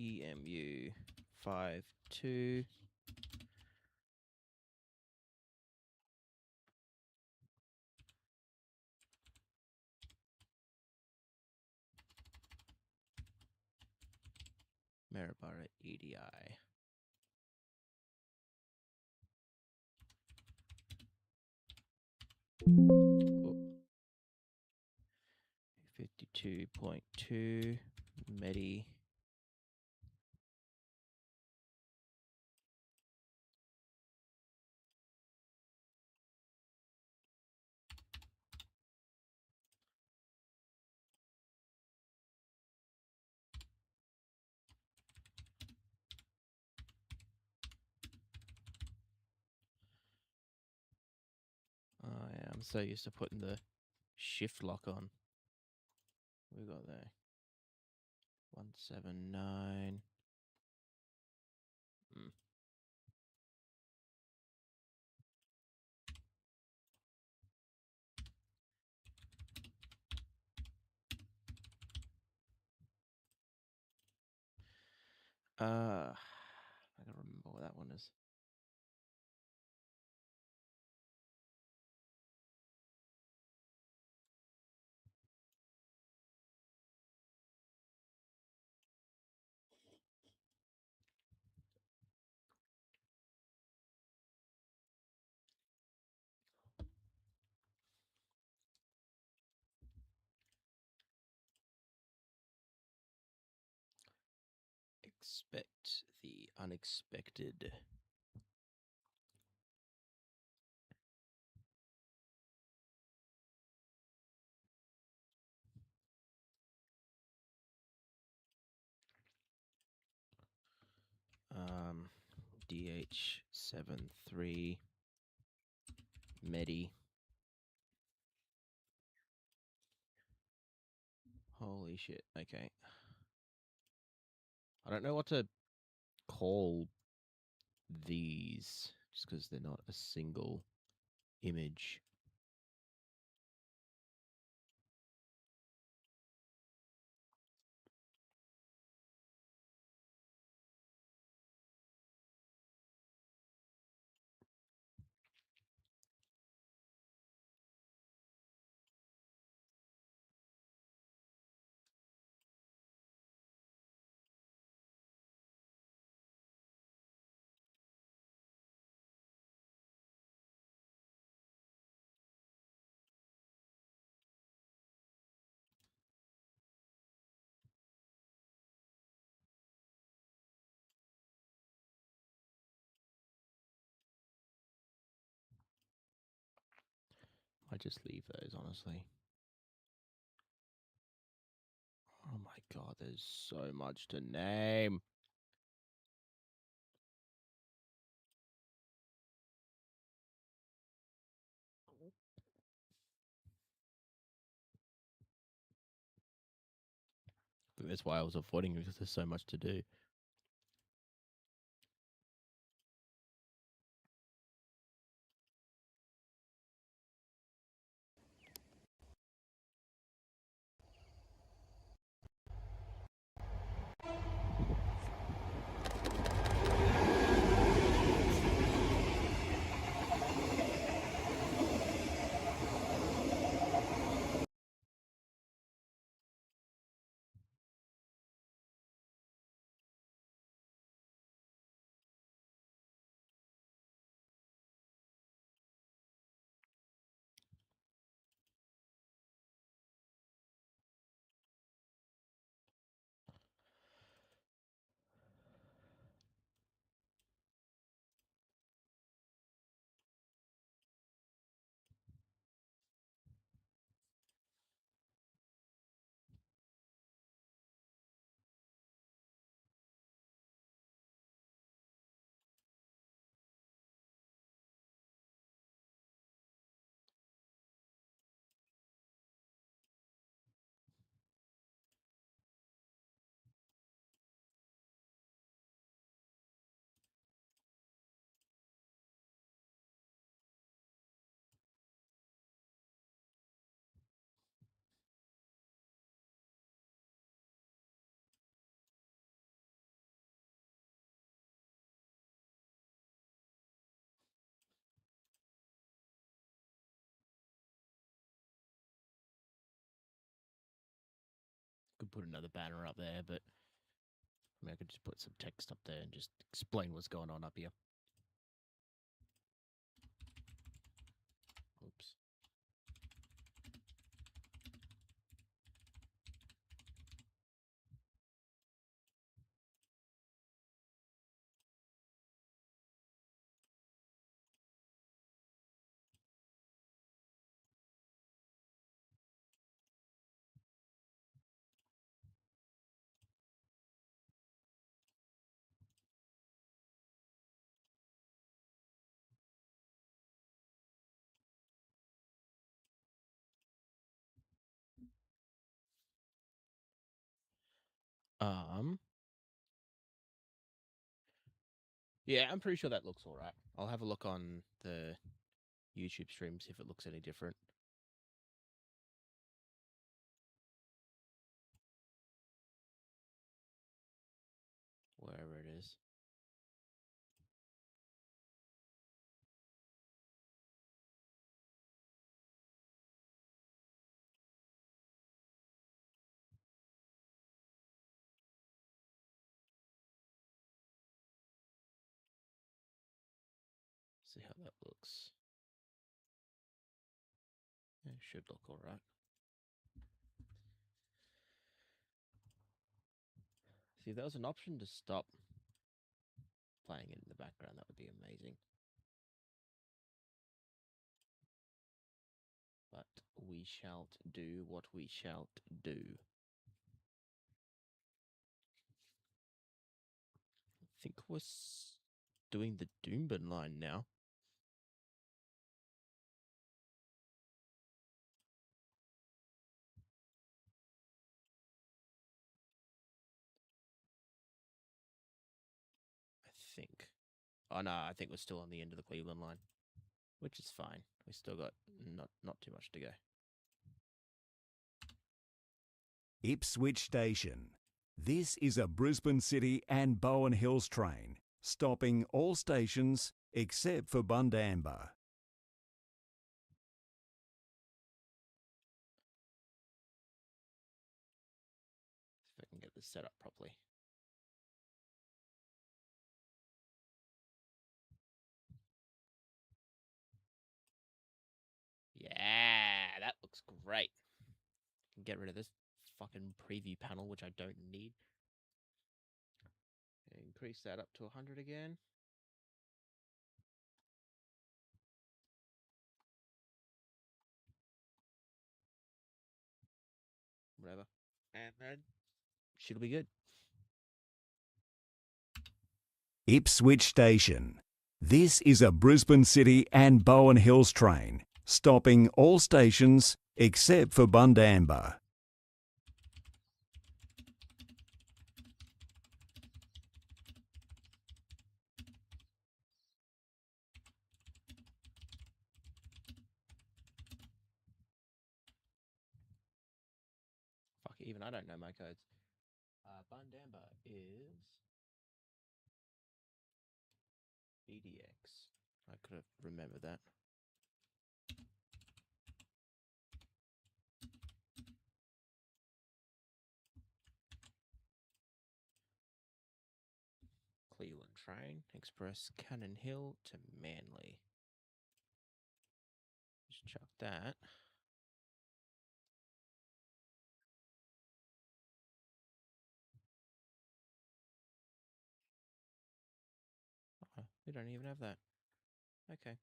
EMU52. Maryborough EDI. Oh. 52.2 Medi. Oh yeah, I'm so used to putting the shift lock on. What we got there? 179. I don't remember what that one is. Expect the unexpected. DH73 Medi. Holy shit. Okay. I don't know what to call these just because they're not a single image. I just leave those, honestly. Oh my god, there's so much to name. That's why I was avoiding it, because there's so much to do. put another banner up there, but I mean, I could just put some text up there and just explain what's going on up here. Oops. Yeah, I'm pretty sure that looks all right. I'll have a look on the YouTube stream, see if it looks any different. Wherever it is. See how that looks. It should look all right. See, if there was an option to stop playing it in the background, that would be amazing. But we shall do what we shall do. I think we're doing the Doombin line now. I think. Oh no, I think we're still on the end of the Cleveland line, which is fine. We still got not too much to go. Ipswich Station. This is a Brisbane City and Bowen Hills train, stopping all stations except for Bundamba. See if I can get this set up properly. Yeah, that looks great. Can get rid of this fucking preview panel, which I don't need. Increase that up to 100 again. Whatever. And then should be good. Ipswich Station. This is a Brisbane City and Bowen Hills train, stopping all stations except for Bundamba. Fuck, even I don't know my codes. Bundamba is BDX. I could have remembered that. Cleveland train express Cannon Hill to Manly. Just chuck that. Oh, we don't even have that. Okay.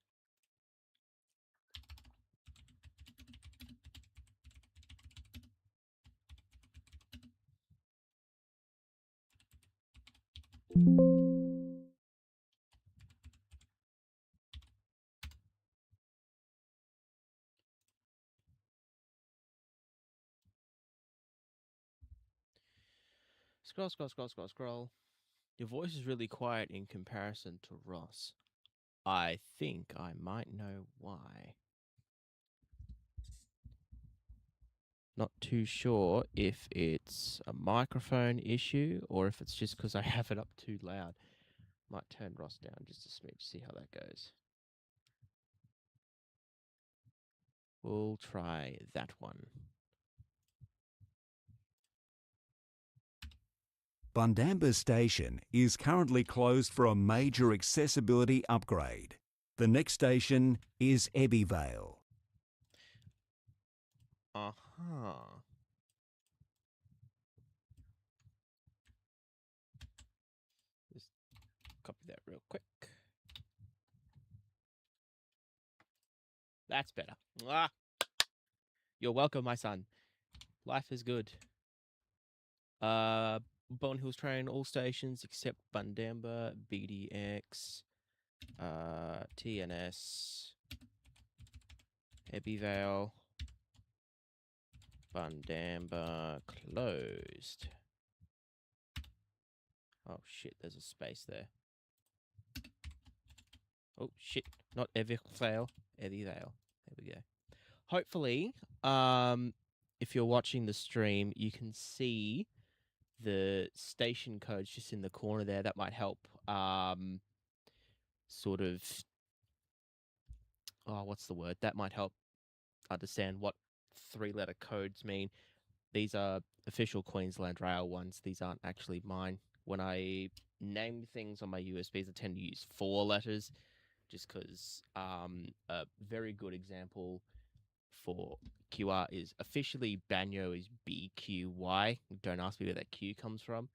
Scroll, scroll, scroll, scroll, scroll. Your voice is really quiet in comparison to Ross. I think I might know why. Not too sure if it's a microphone issue or if it's just because I have it up too loud. Might turn Ross down just a smidge, see how that goes. We'll try that one. Bundamba Station is currently closed for a major accessibility upgrade. The next station is Ebbivale. Uh-huh. Just copy that real quick. That's better. Ah! You're welcome, my son. Life is good. Bone Hills Train, all stations except Bundamba, BDX, TNS, Ebbivale, Bundamba closed. Oh shit, there's a space there. Oh shit, not Ebbivale, Ebbivale. There we go. Hopefully, if you're watching the stream, you can see the station codes just in the corner there. That might help sort of what's the word? That might help understand what 3-letter codes mean. These are official Queensland Rail ones. These aren't actually mine. When I name things on my USBs, I tend to use 4 letters just because a very good example for QR is officially Banyo is BQY. Don't ask me where that Q comes from.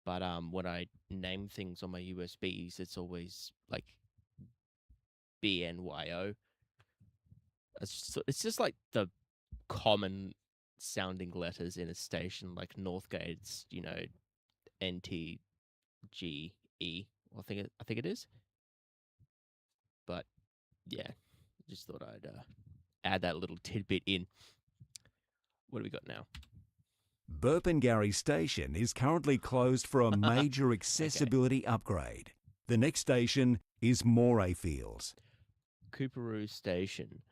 But when I name things on my USBs, it's always like BNYO. It's just like the common sounding letters in a station, like Northgate's, NTGE. I think it is. But yeah, just thought I'd add that little tidbit in. What do we got now? Burpengary Station is currently closed for a major accessibility upgrade. The next station is Morayfields. Cooperoo Station.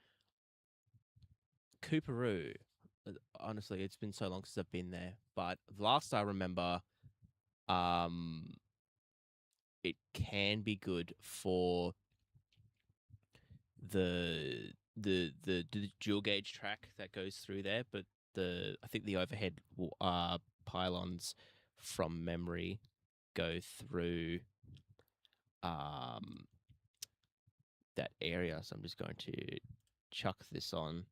Cooperoo. Honestly, it's been so long since I've been there, but last I remember, it can be good for the dual gauge track that goes through there, but I think the overhead pylons from memory go through that area. So I'm just going to chuck this on.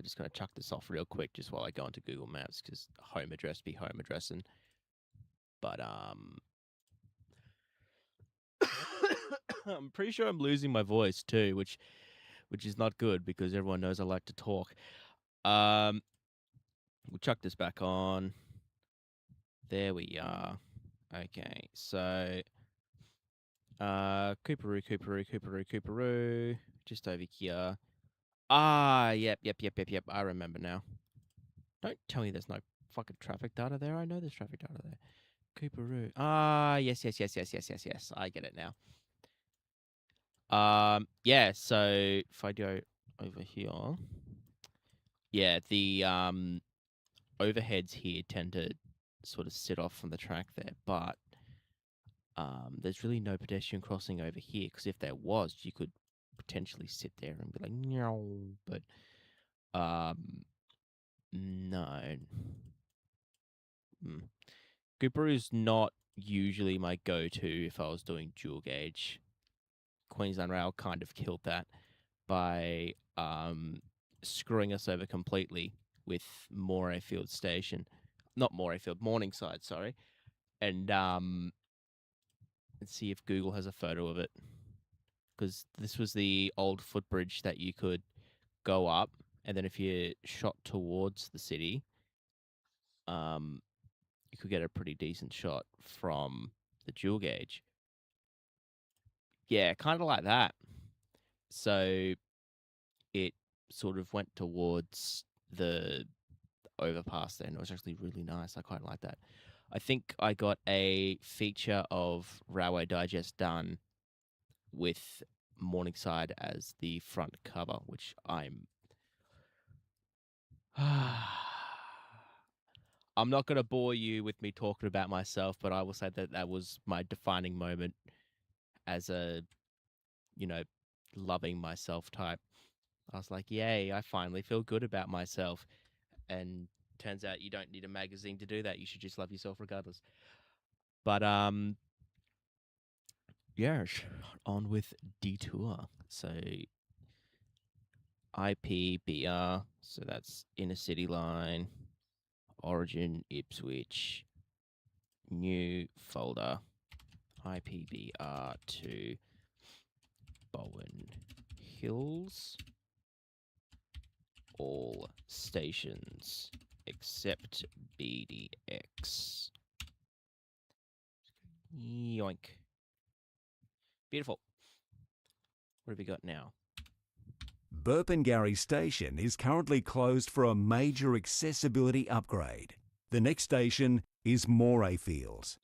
Just going to chuck this off real quick just while I go into Google Maps because home address be home addressing. But I'm pretty sure I'm losing my voice too, which is not good because everyone knows I like to talk. We'll chuck this back on. There we are. Okay, so Cooperoo, just over here. Yep. I remember now. Don't tell me there's no fucking traffic data there. I know there's traffic data there. Cooperoo. Yes. I get it now. Yeah, so if I go over here, yeah, the overheads here tend to sort of sit off from the track there, but there's really no pedestrian crossing over here because if there was, you could potentially sit there and be like, no, but no. Cooperoo's not usually my go-to if I was doing dual gauge. Queensland Rail kind of killed that by screwing us over completely with Morayfield Station. Not Morayfield, Morningside, sorry. And let's see if Google has a photo of it. Because this was the old footbridge that you could go up, and then if you shot towards the city, you could get a pretty decent shot from the dual gauge. Yeah, kind of like that. So it sort of went towards the overpass there, and it was actually really nice. I quite like that. I think I got a feature of Railway Digest done with Morningside as the front cover, which I'm not going to bore you with me talking about myself, but I will say that was my defining moment as a, loving myself type. I was like, yay, I finally feel good about myself. And turns out you don't need a magazine to do that. You should just love yourself regardless. But yeah, on with detour. So IPBR, so that's inner city line, origin, Ipswich, new folder, IPBR to Bowen Hills, all stations except BDX. Yoink. Beautiful. What have we got now? Burpengary Station is currently closed for a major accessibility upgrade. The next station is Morayfield.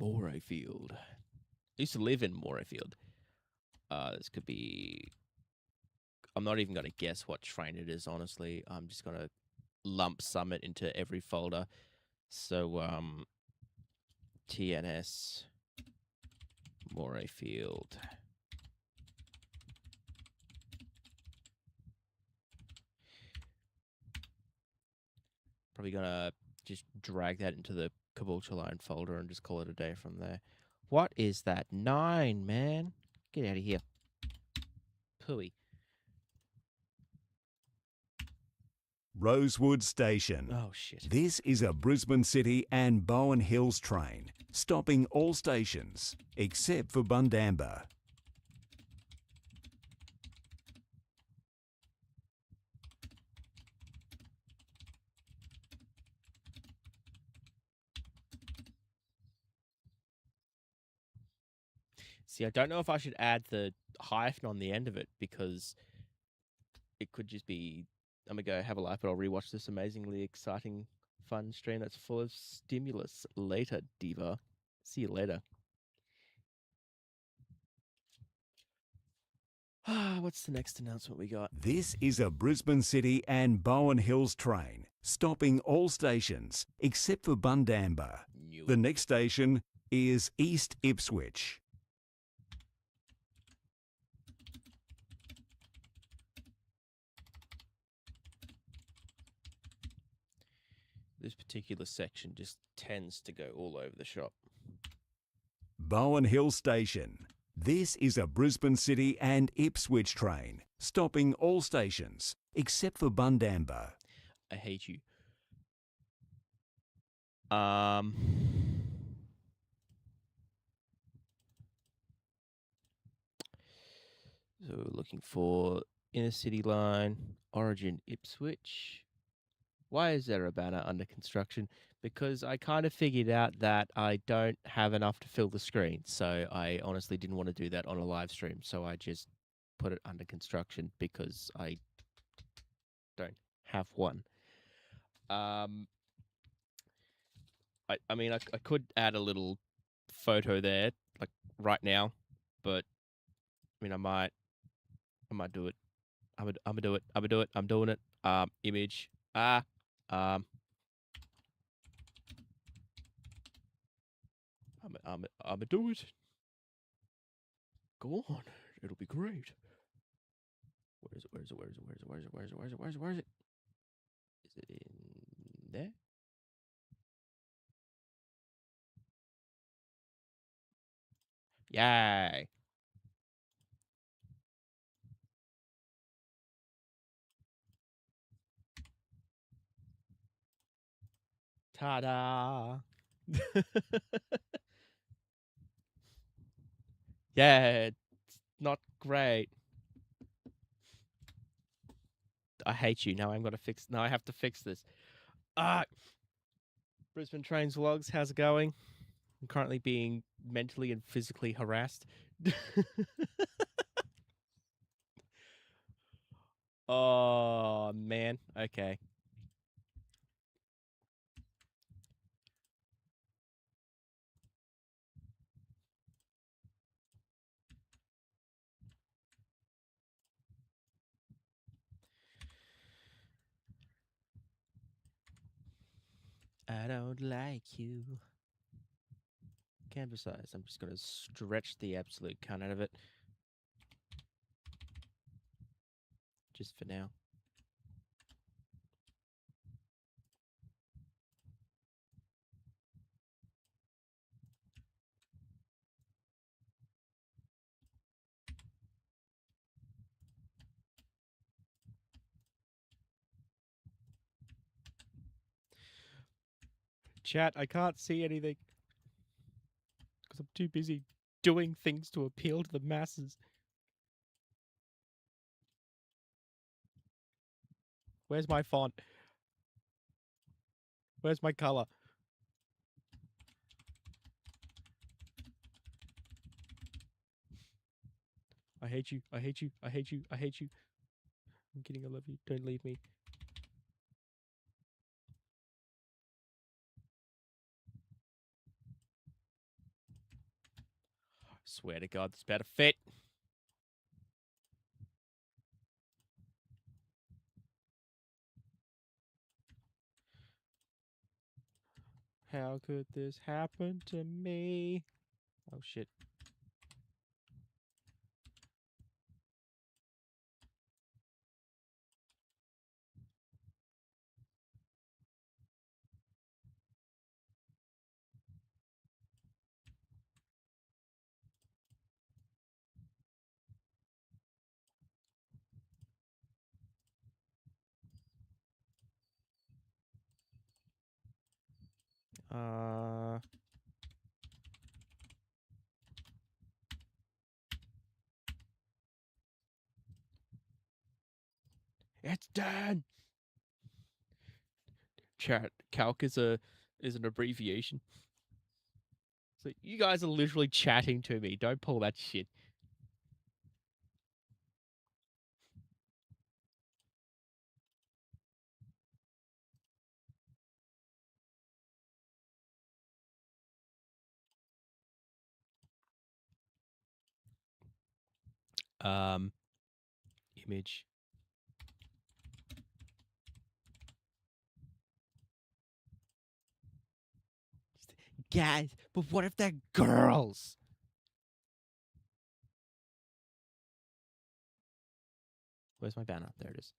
Morayfield. I used to live in Morayfield. This could be... I'm not even going to guess what train it is, honestly. I'm just going to lump sum it into every folder. So, TNS, Morayfield. Probably going to just drag that into the Caboolture line folder and just call it a day from there. What is that? 9, man. Get out of here. Pooey. Rosewood Station. Oh, shit. This is a Brisbane City and Bowen Hills train, stopping all stations except for Bundamba. See, I don't know if I should add the hyphen on the end of it because it could just be, I'm going to go have a life, but I'll rewatch this amazingly exciting, fun stream that's full of stimulus later, diva. See you later. What's the next announcement we got? This is a Brisbane City and Bowen Hills train, stopping all stations except for Bundamba. The next station is East Ipswich. This particular section just tends to go all over the shop. Bowen Hills Station. This is a Brisbane City and Ipswich train, stopping all stations except for Bundamba. I hate you. So looking for inner city line, origin Ipswich. Why is there a banner under construction? Because I kind of figured out that I don't have enough to fill the screen. So I honestly didn't want to do that on a live stream. So I just put it under construction because I don't have one. I mean, I could add a little photo there, like right now, but I mean, I might do it. I'm gonna do it. I'm doing it. Image. I'm gonna do it. Go on. It'll be great. Where is it? Where is it? Where is it? Where is it? Where is it? Where is it? Where is it? Where is it? Where is it? Is it in there? Yay. Ta-da. Yeah, it's not great. I hate you. Now I'm gonna fix. Now I have to fix this. Brisbane Trains Vlogs. How's it going? I'm currently being mentally and physically harassed. Oh man. Okay. I don't like you. Canvas size. I'm just gonna stretch the absolute cunt out of it. Just for now. Chat, I can't see anything. Because I'm too busy doing things to appeal to the masses. Where's my font? Where's my color? I hate you. I hate you. I hate you. I hate you. I'm kidding. I love you. Don't leave me. I swear to God, this better fit. How could this happen to me? Oh, shit. It's done. Chat. Calc is an abbreviation. So you guys are literally chatting to me. Don't pull that shit. Image. Guys, but what if they're girls? Where's my banner? There it is.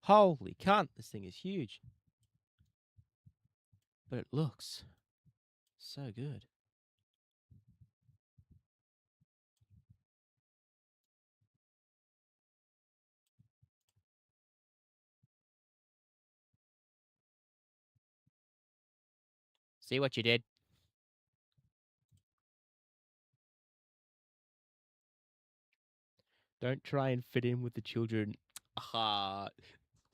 Holy cunt, this thing is huge. But it looks so good. See what you did? Don't try and fit in with the children. Aha.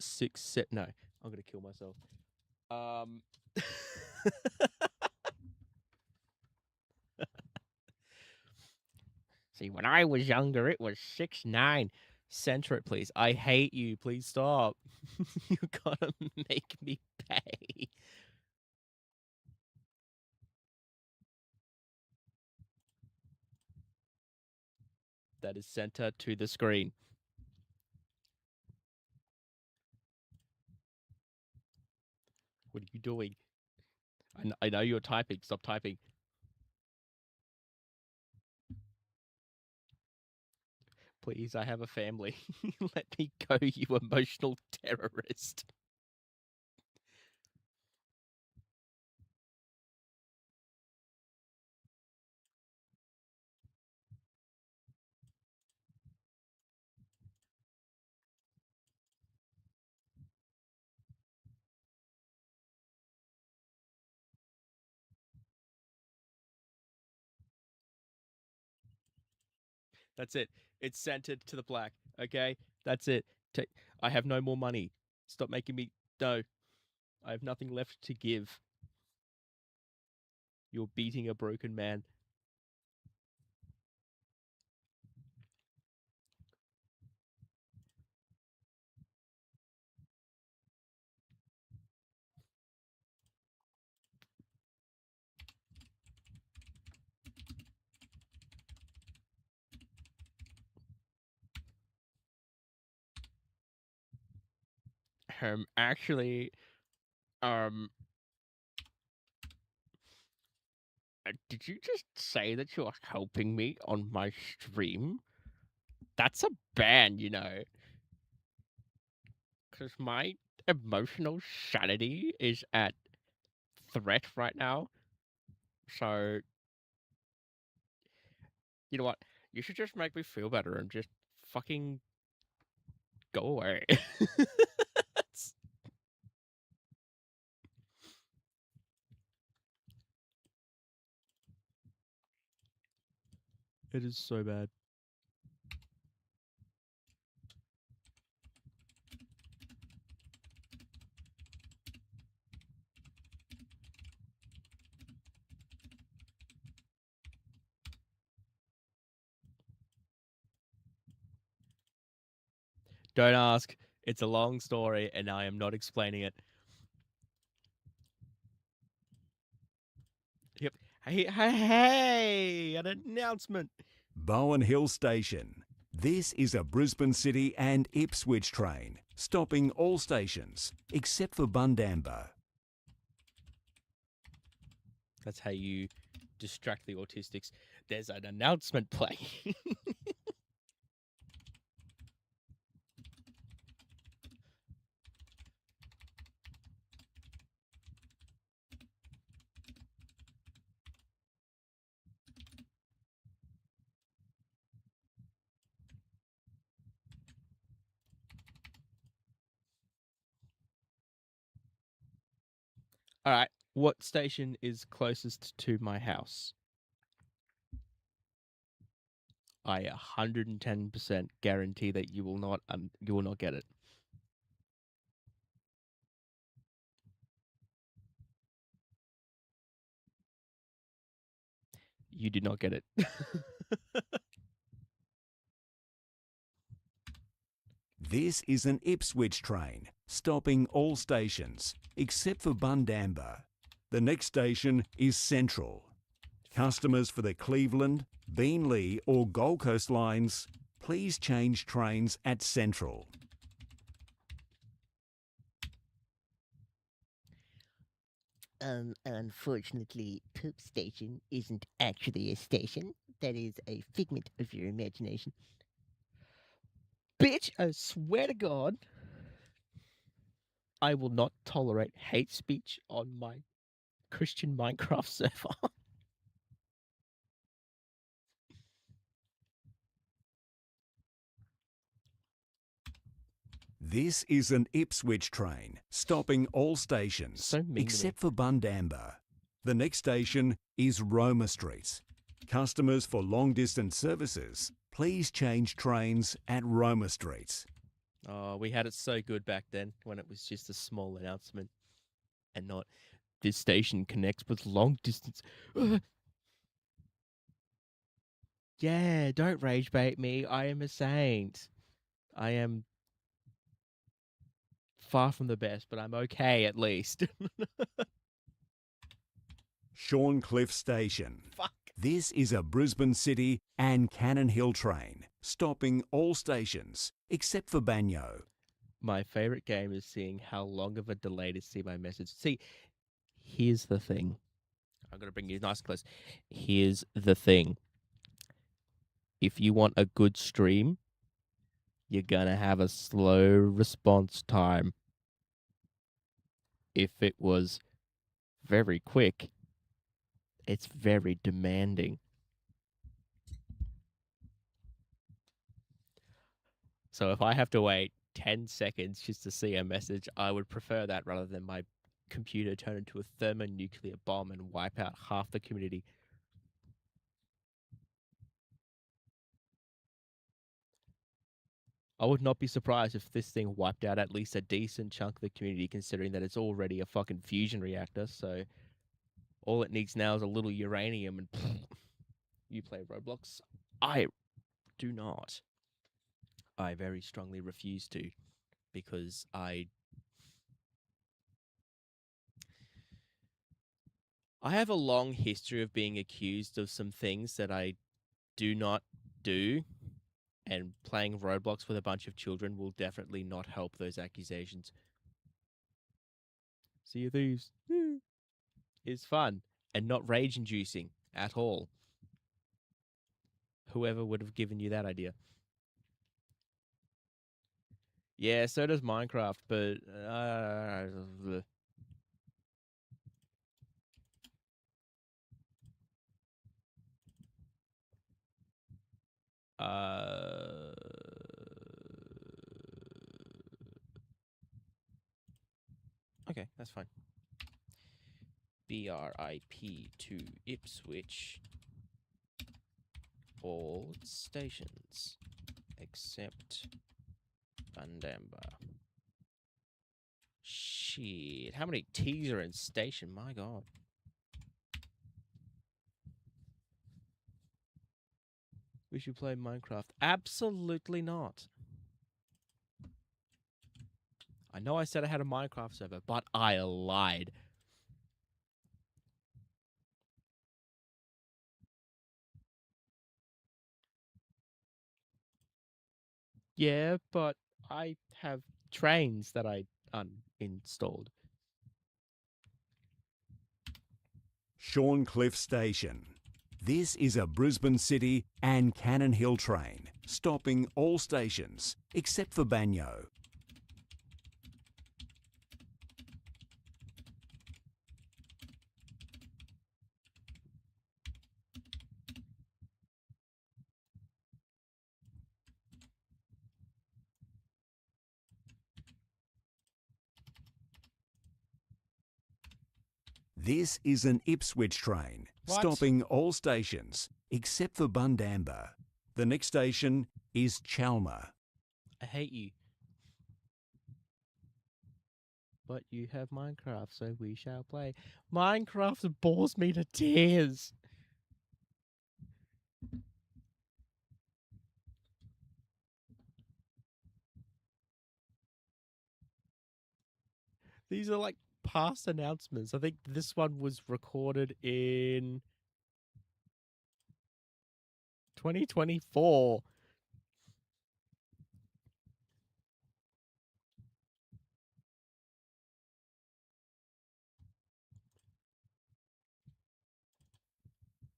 6, 7. No, I'm going to kill myself. See, when I was younger, it was 6'9". Center it, please. I hate you. Please stop. You gotta make me pay. That is center to the screen. What are you doing? I know you're typing. Stop typing. Please, I have a family. Let me go, you emotional terrorist. That's it. It's centered to the black. Okay? That's it. I have no more money. Stop making me. No. I have nothing left to give. You're beating a broken man. Actually, did you just say that you're helping me on my stream? That's a ban, you know. Because my emotional sanity is at threat right now. So, you know what? You should just make me feel better and just fucking go away. It is so bad. Don't ask. It's a long story, and I am not explaining it. Yep. Hey, an announcement. Bowen Hill Station. This is a Brisbane City and Ipswich train, stopping all stations except for Bundamba. That's how you distract the autistics. There's an announcement playing. All right. What station is closest to my house? I 110% guarantee that you will not get it. You did not get it. This is an Ipswich train, stopping all stations except for Bundamba. The next station is Central. Customers for the Cleveland, Beenleigh or Gold Coast lines, please change trains at Central. Unfortunately, Poop Station isn't actually a station. That is a figment of your imagination. Bitch, I swear to God, I will not tolerate hate speech on my Christian Minecraft server. This is an Ipswich train, stopping all stations So mean to me. except for Bundamba. The next station is Roma Street. Customers for long-distance services, please change trains at Roma Street. Oh, we had it so good back then when it was just a small announcement and not this station connects with long distance. Yeah, don't rage bait me. I am a saint. I am far from the best, but I'm okay at least. Shorncliffe Station. Fuck. This is a Brisbane City and Cannon Hill train, stopping all stations except for Banyo. My favorite game is seeing how long of a delay to see my message. See, here's the thing. I'm going to bring you nice and close. Here's the thing. If you want a good stream, you're going to have a slow response time. If it was very quick, it's very demanding. So if I have to wait 10 seconds just to see a message, I would prefer that rather than my computer turn into a thermonuclear bomb and wipe out half the community. I would not be surprised if this thing wiped out at least a decent chunk of the community, considering that it's already a fucking fusion reactor. So all it needs now is a little uranium and you play Roblox. I do not. I very strongly refuse to, because I have a long history of being accused of some things that I do not do, and playing Roblox with a bunch of children will definitely not help those accusations. Sea of Thieves is fun and not rage-inducing at all. Whoever would have given you that idea? Yeah, so does Minecraft, but okay, that's fine. BRIP to Ipswich. all stations except Bundamba. Shit. How many T's are in station? My God. We should play Minecraft. Absolutely not. I know I said I had a Minecraft server, but I lied. Yeah, but I have trains that I uninstalled. Shorncliffe Station. This is a Brisbane City and Cannon Hill train, stopping all stations except for Banyo. This is an Ipswich train, What? stopping all stations except for Bundamba. The next station is Chalmer. I hate you. But you have Minecraft, so we shall play. Minecraft bores me to tears. These are like past announcements. I think this one was recorded in 2024.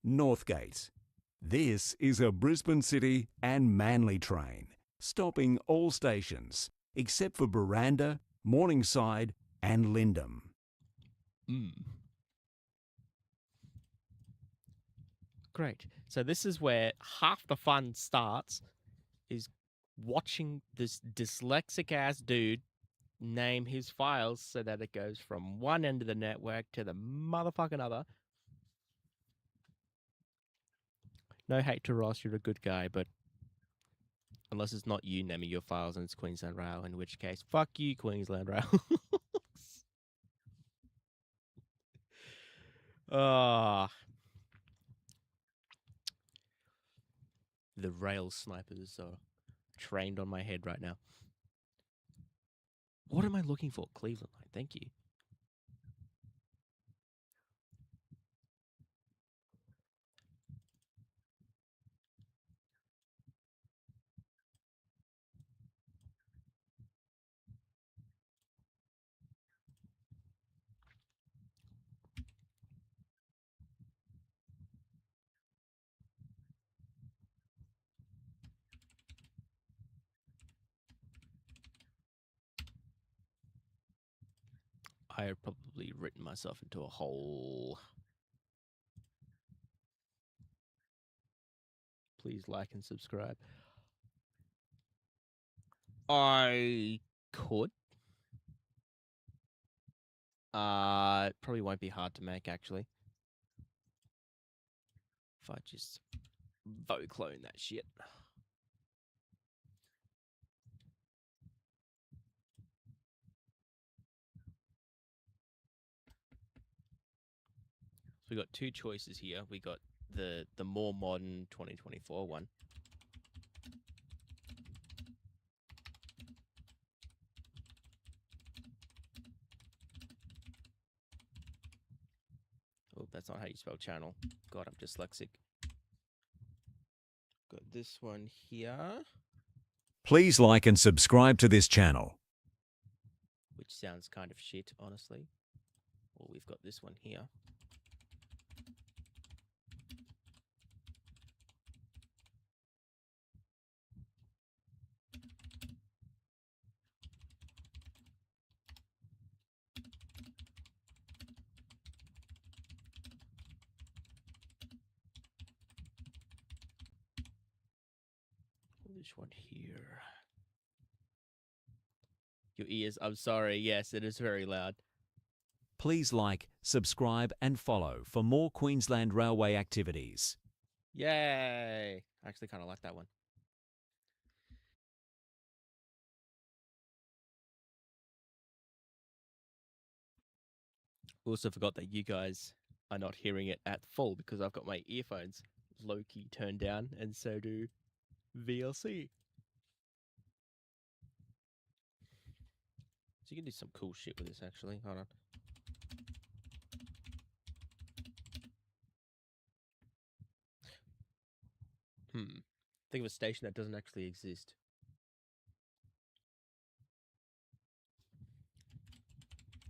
Northgate. This is a Brisbane City and Manly train, stopping all stations except for Buranda, Morningside and Lyndham. Great. So this is where half the fun starts, is watching this dyslexic ass dude name his files so that it goes from one end of the network to the motherfucking other. No hate to Ross, you're a good guy, but unless it's not you naming your files and it's Queensland Rail, in which case, fuck you, Queensland Rail. Ah. The rail snipers are trained on my head right now. What am I looking for? Cleveland line. Thank you. I have probably written myself into a hole. Please like and subscribe. I could. It probably won't be hard to make, actually. If I just clone that shit. So we got two choices here. We got the more modern 2024 one. Oh, that's not how you spell channel. God, I'm dyslexic. Got this one here, Please like and subscribe to this channel. which sounds kind of shit, honestly. Or we've got this one here. This one here. Your ears, I'm sorry. Yes, it is very loud. Please like, subscribe and follow for more Queensland Railway activities. Yay! I actually kind of like that one. Also forgot that you guys are not hearing it at full because I've got my earphones low-key turned down, and so do VLC. So you can do some cool shit with this, actually. Hold on. Think of a station that doesn't actually exist.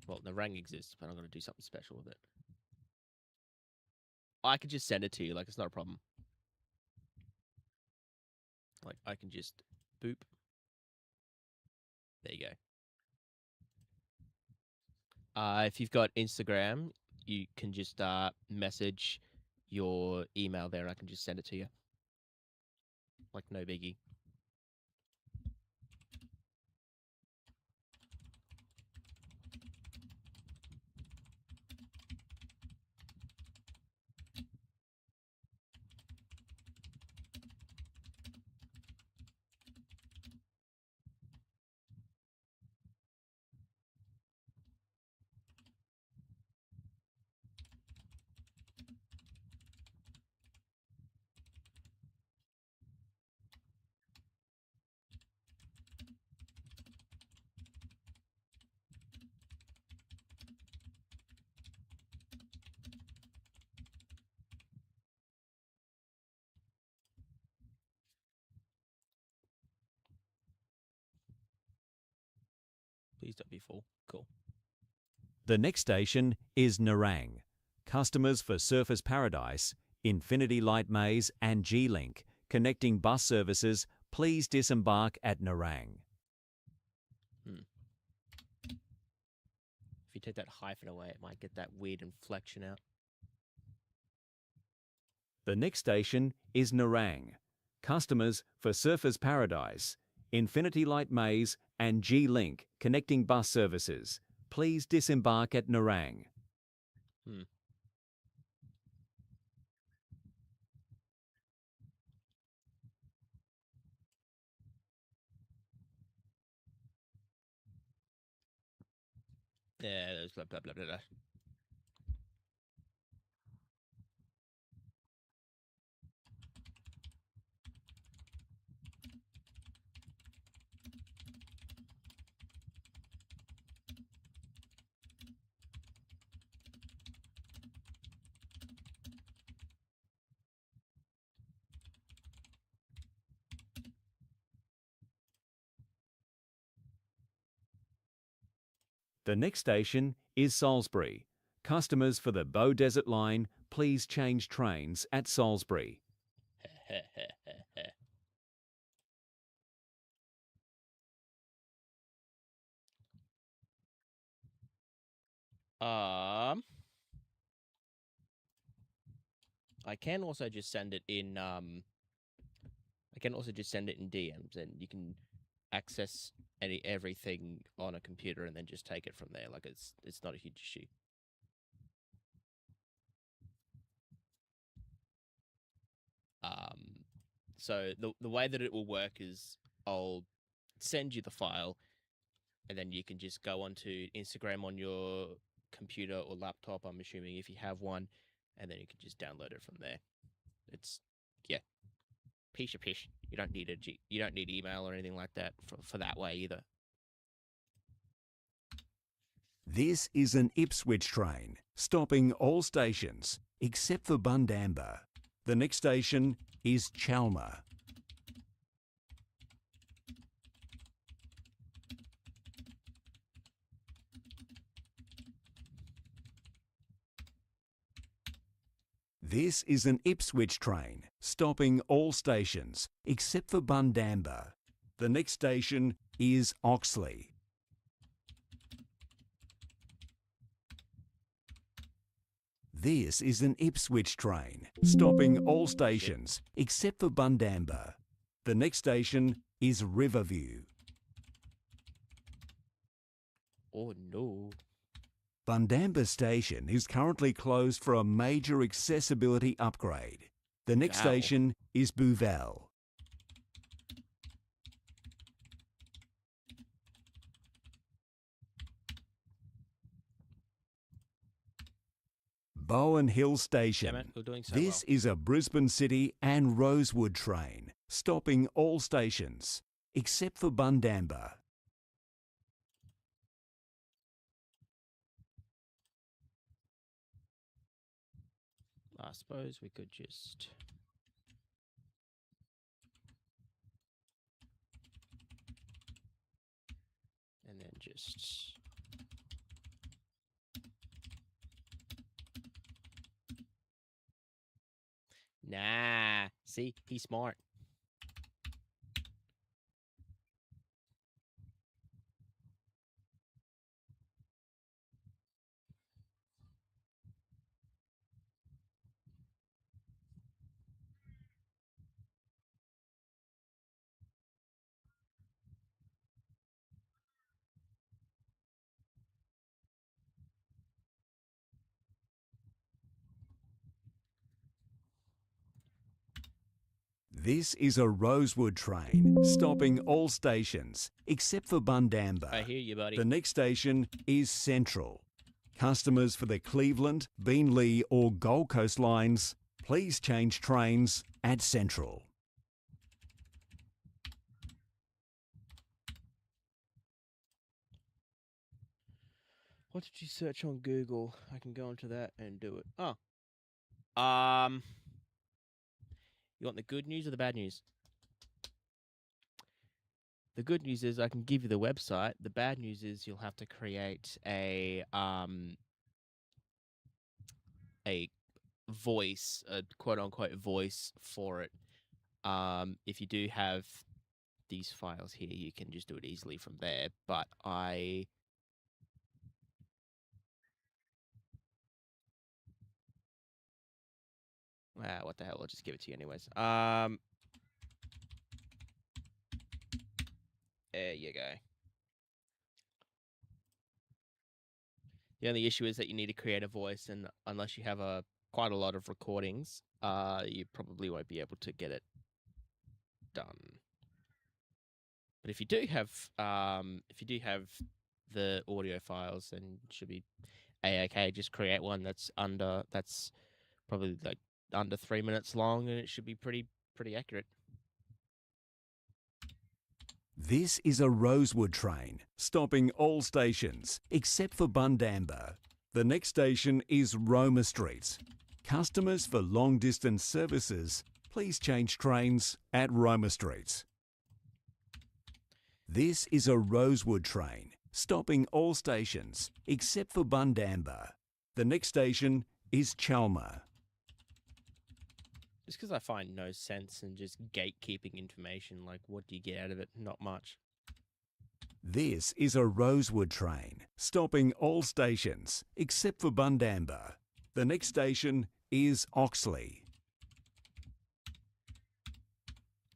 Well, Narang exists, but I'm going to do something special with it. I could just send it to you. Like, it's not a problem. Like, I can just boop. There you go. If you've got Instagram, you can just message your email there. I can just send it to you. Like, no biggie. Please don't be full. Cool. The next station is Nerang. Customers for Surfers Paradise, Infinity Light Maze and G-Link, connecting bus services, please disembark at Nerang. If you take that hyphen away, it might get that weird inflection out. The next station is Nerang. Customers for Surfers Paradise, Infinity Light Maze and G-Link, connecting bus services, please disembark at Nerang. Yeah, there's blah, blah, blah, blah, blah. The next station is Salisbury. Customers for the Bow Desert Line, please change trains at Salisbury. I can also just send it in DMs, and you can access everything on a computer and then just take it from there. Like, it's not a huge issue. So the way that it will work is I'll send you the file, and then you can just go onto Instagram on your computer or laptop, I'm assuming, if you have one, and then you can just download it from there. It's, yeah, pish. You don't need email or anything like that for that way either. This is an Ipswich train, stopping all stations except for Bundamba. The next station is Chalmer. This is an Ipswich train, stopping all stations except for Bundamba. The next station is Oxley. This is an Ipswich train, stopping all stations except for Bundamba. The next station is Riverview. Oh no. Bundamba station is currently closed for a major accessibility upgrade. The next Val. station is Bouvel. Bowen Hill Station. Damn it, you're doing so This well. is a Brisbane City and Rosewood train, stopping all stations, except for Bundamba. I suppose we could just... And then just... Nah, see, he's smart. This is a Rosewood train, stopping all stations, except for Bundamba. I hear you, buddy. The next station is Central. Customers for the Cleveland, Beenleigh or Gold Coast lines, please change trains at Central. What did you search on Google? I can go into that and do it. Oh. You want the good news or the bad news? The good news is I can give you the website. The bad news is you'll have to create a voice, a quote unquote voice for it. If you do have these files here, you can just do it easily from there. But what the hell? I'll just give it to you anyways. There you go. The only issue is that you need to create a voice, and unless you have quite a lot of recordings, you probably won't be able to get it done. But if you do have the audio files, then it should be a-okay. Just create one that's probably like under 3 minutes long, and it should be pretty accurate. This is a Rosewood train, stopping all stations, except for Bundamba. The next station is Roma Street. Customers for long-distance services, please change trains at Roma Street. This is a Rosewood train, stopping all stations, except for Bundamba. The next station is Chalmer. Just because I find no sense in just gatekeeping information, like what do you get out of it? Not much. This is a Rosewood train, stopping all stations, except for Bundamba. The next station is Oxley.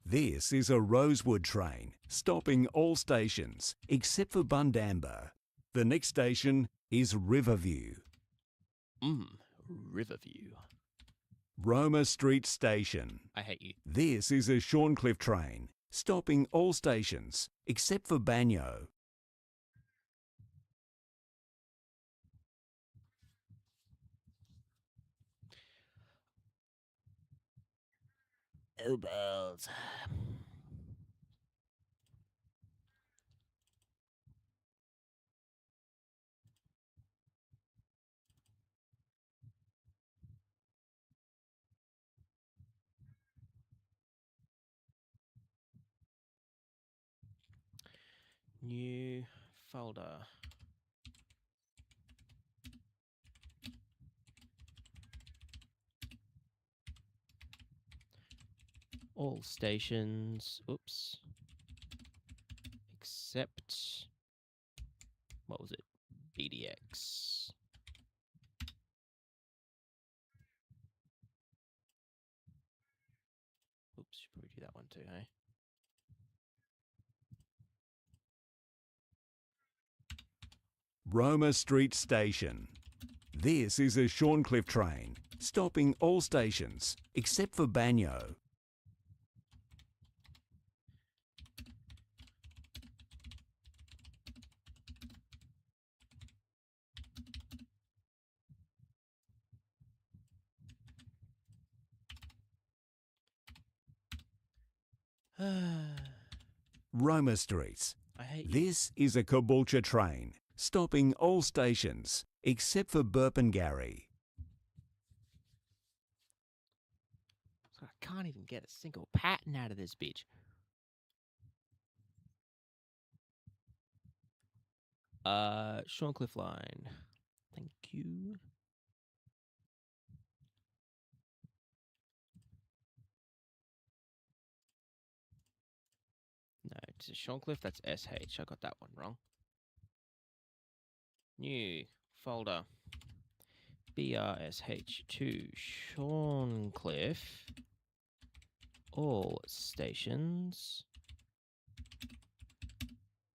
This is a Rosewood train, stopping all stations, except for Bundamba. The next station is Riverview. Riverview. Roma Street Station. I hate you. This is a Shorncliffe train, stopping all stations, except for Banyo. Oh, balls. New folder. All stations. Oops. Except. What was it? BDX. Oops, should probably do that one too, hey? Roma Street Station. This is a Shorncliffe train, stopping all stations except for Banyo. Roma Streets. I hate you. This is a Caboolture train, stopping all stations except for Burpengary. I can't even get a single pattern out of this bitch. Shorncliffe line. Thank you. No, it's a Shorncliffe, that's SH. I got that one wrong. New folder. BRSH2 Shorncliffe. All stations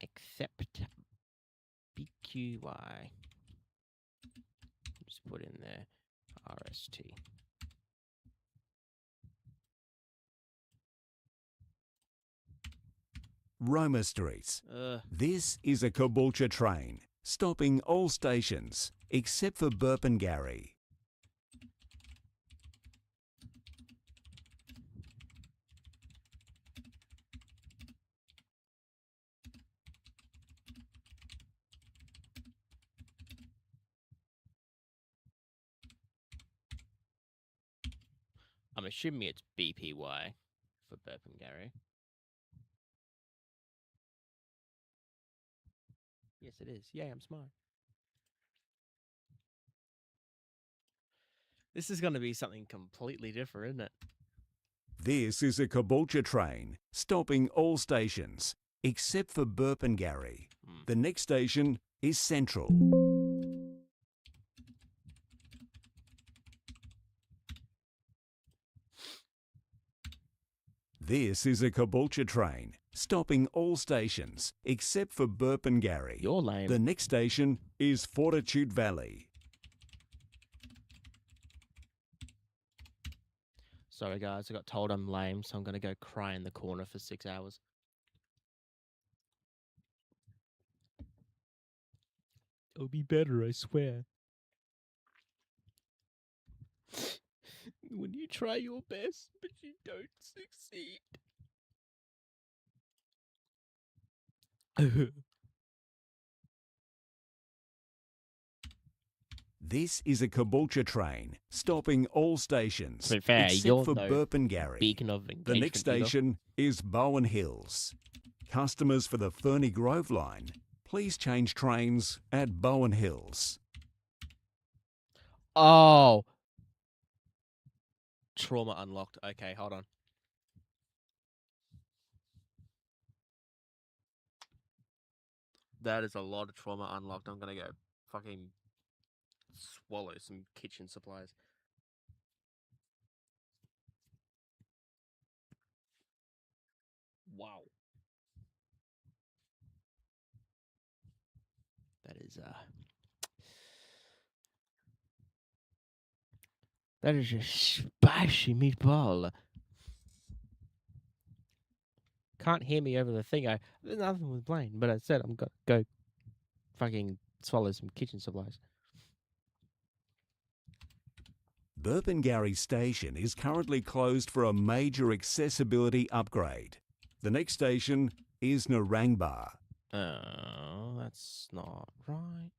except BQY. Just put in there RST. Roma Streets. This is a Caboolture train, stopping all stations except for Burpengary. I'm assuming it's BPY for Burpengary. Yes, it is. Yay, I'm smart. This is going to be something completely different, isn't it? This is a Caboolture train, stopping all stations except for Burpengary. The next station is Central. This is a Caboolture train, stopping all stations except for Burpengary. You're lame. The next station is Fortitude Valley. Sorry, guys. I got told I'm lame, so I'm going to go cry in the corner for 6 hours. It'll be better, I swear. When you try your best, but you don't succeed. This is a Caboolture train, stopping all stations To be fair, except you're for no Burpengary. beacon of The engagement next either. station is Bowen Hills. Customers for the Ferny Grove line, please change trains at Bowen Hills. Oh. Trauma unlocked. Okay, hold on. That is a lot of trauma unlocked. I'm going to go fucking swallow some kitchen supplies. Wow. That is a spicy meatball. Can't hear me over the thing. There's nothing with Blaine, but I said I'm gonna go fucking swallow some kitchen supplies. Burpengary Station is currently closed for a major accessibility upgrade. The next station is Narangba. Oh, that's not right.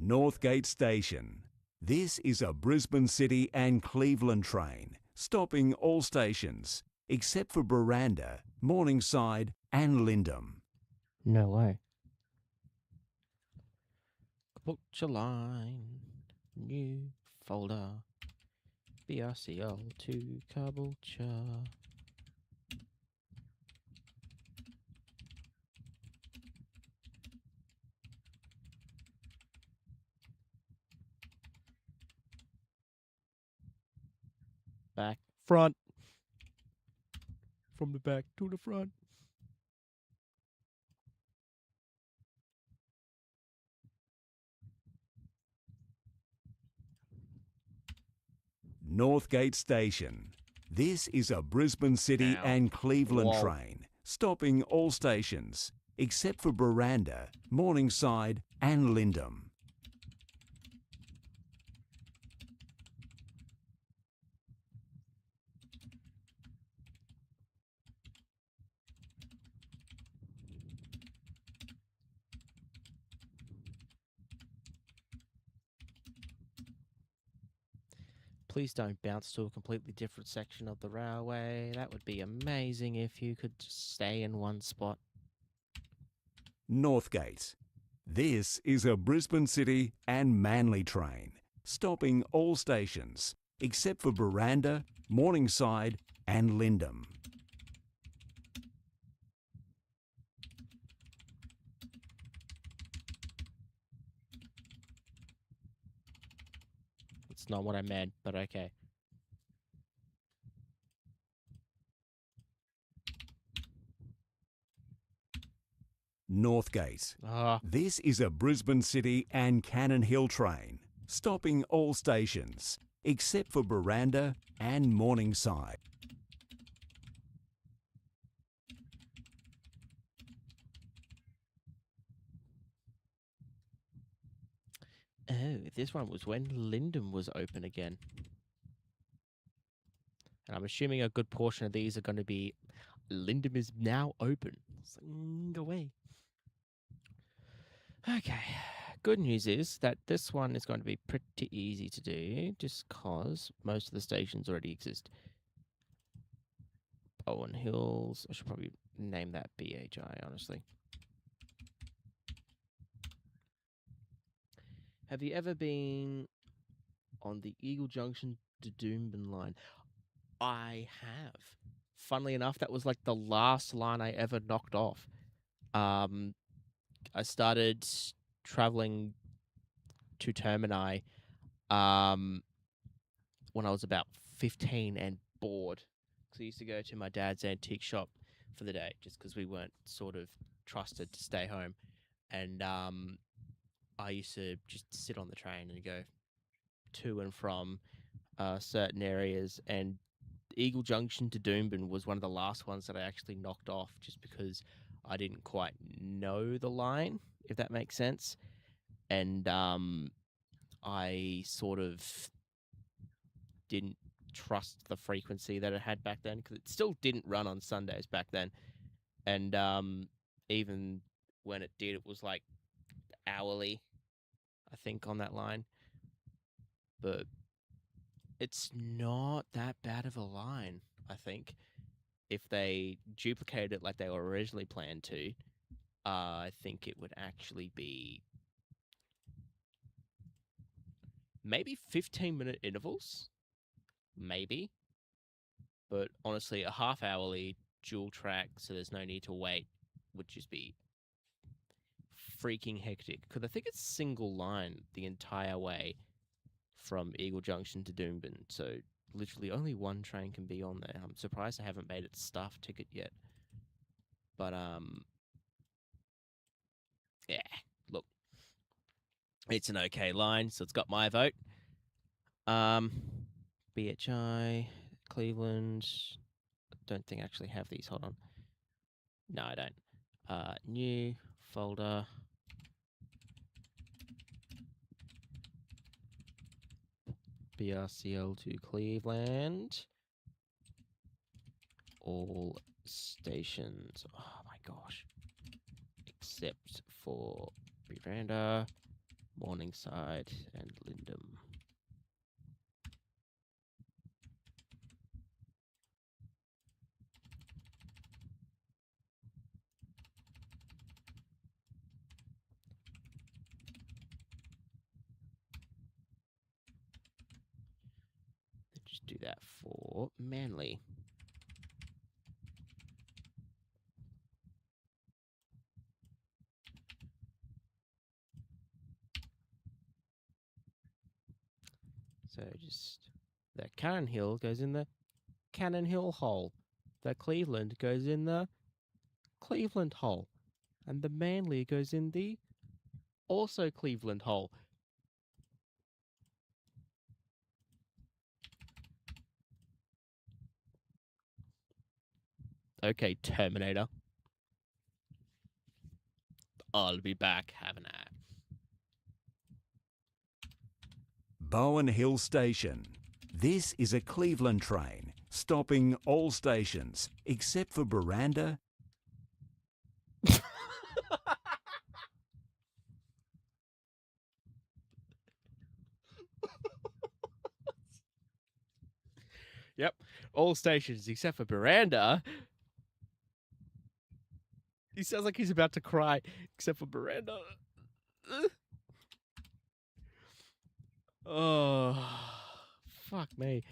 Northgate Station. This is a Brisbane City and Cleveland train, stopping all stations except for Buranda, Morningside and Lyndham. No way. Caboolture line. New folder. BRCL2 Caboolture. Back, front. From the back to the front. Northgate Station. This is a Brisbane City Ow. and Cleveland Whoa. train, stopping all stations, except for Buranda, Morningside and Lyndham. Please don't bounce to a completely different section of the railway. That would be amazing if you could just stay in one spot. Northgate. This is a Brisbane City and Manly train, stopping all stations, except for Buranda, Morningside and Lyndham. It's not what I meant, but okay. Northgate. Ah, This is a Brisbane City and Cannon Hill train, stopping all stations, except for Buranda and Morningside. oh, this one was when Lyndham was open again. And I'm assuming a good portion of these are going to be Lyndham is now open. It's like, go away. Okay. Good news is that this one is going to be pretty easy to do just because most of the stations already exist. Bowen Hills. I should probably name that BHI, honestly. Have you ever been on the Eagle Junction to Doomben line? I have. Funnily enough, that was like the last line I ever knocked off. I started traveling to Termini when I was about 15 and bored. Because I used to go to my dad's antique shop for the day just because we weren't sort of trusted to stay home. And I used to just sit on the train and go to and from certain areas. And Eagle Junction to Doomben was one of the last ones that I actually knocked off just because I didn't quite know the line, if that makes sense. And I sort of didn't trust the frequency that it had back then because it still didn't run on Sundays back then. And even when it did, it was like hourly, I think, on that line. But it's not that bad of a line, I think. If they duplicated it like they were originally planned to, I think it would actually be maybe 15-minute intervals. Maybe. But honestly, a half-hourly dual track, so there's no need to wait, would just be freaking hectic. Because I think it's single line the entire way from Eagle Junction to Doomben. So literally only one train can be on there. I'm surprised I haven't made it staff ticket yet. But yeah, look, it's an okay line, so it's got my vote. BHI, Cleveland. Don't think I actually have these. Hold on. No, I don't. New folder. BRCL to Cleveland. All stations. Oh my gosh. Except for Buranda, Morningside, and Lyndham. Just do that for Manly. So just The Cannon Hill goes in the Cannon Hill hole. The Cleveland goes in the Cleveland hole. And the Manly goes in the also Cleveland hole. Okay, Terminator. I'll be back, haven't I? Bowen Hill Station. This is a Cleveland train, stopping all stations, except for Buranda. Yep, all stations except for Buranda. He sounds like he's about to cry, except for Buranda. Oh, fuck me.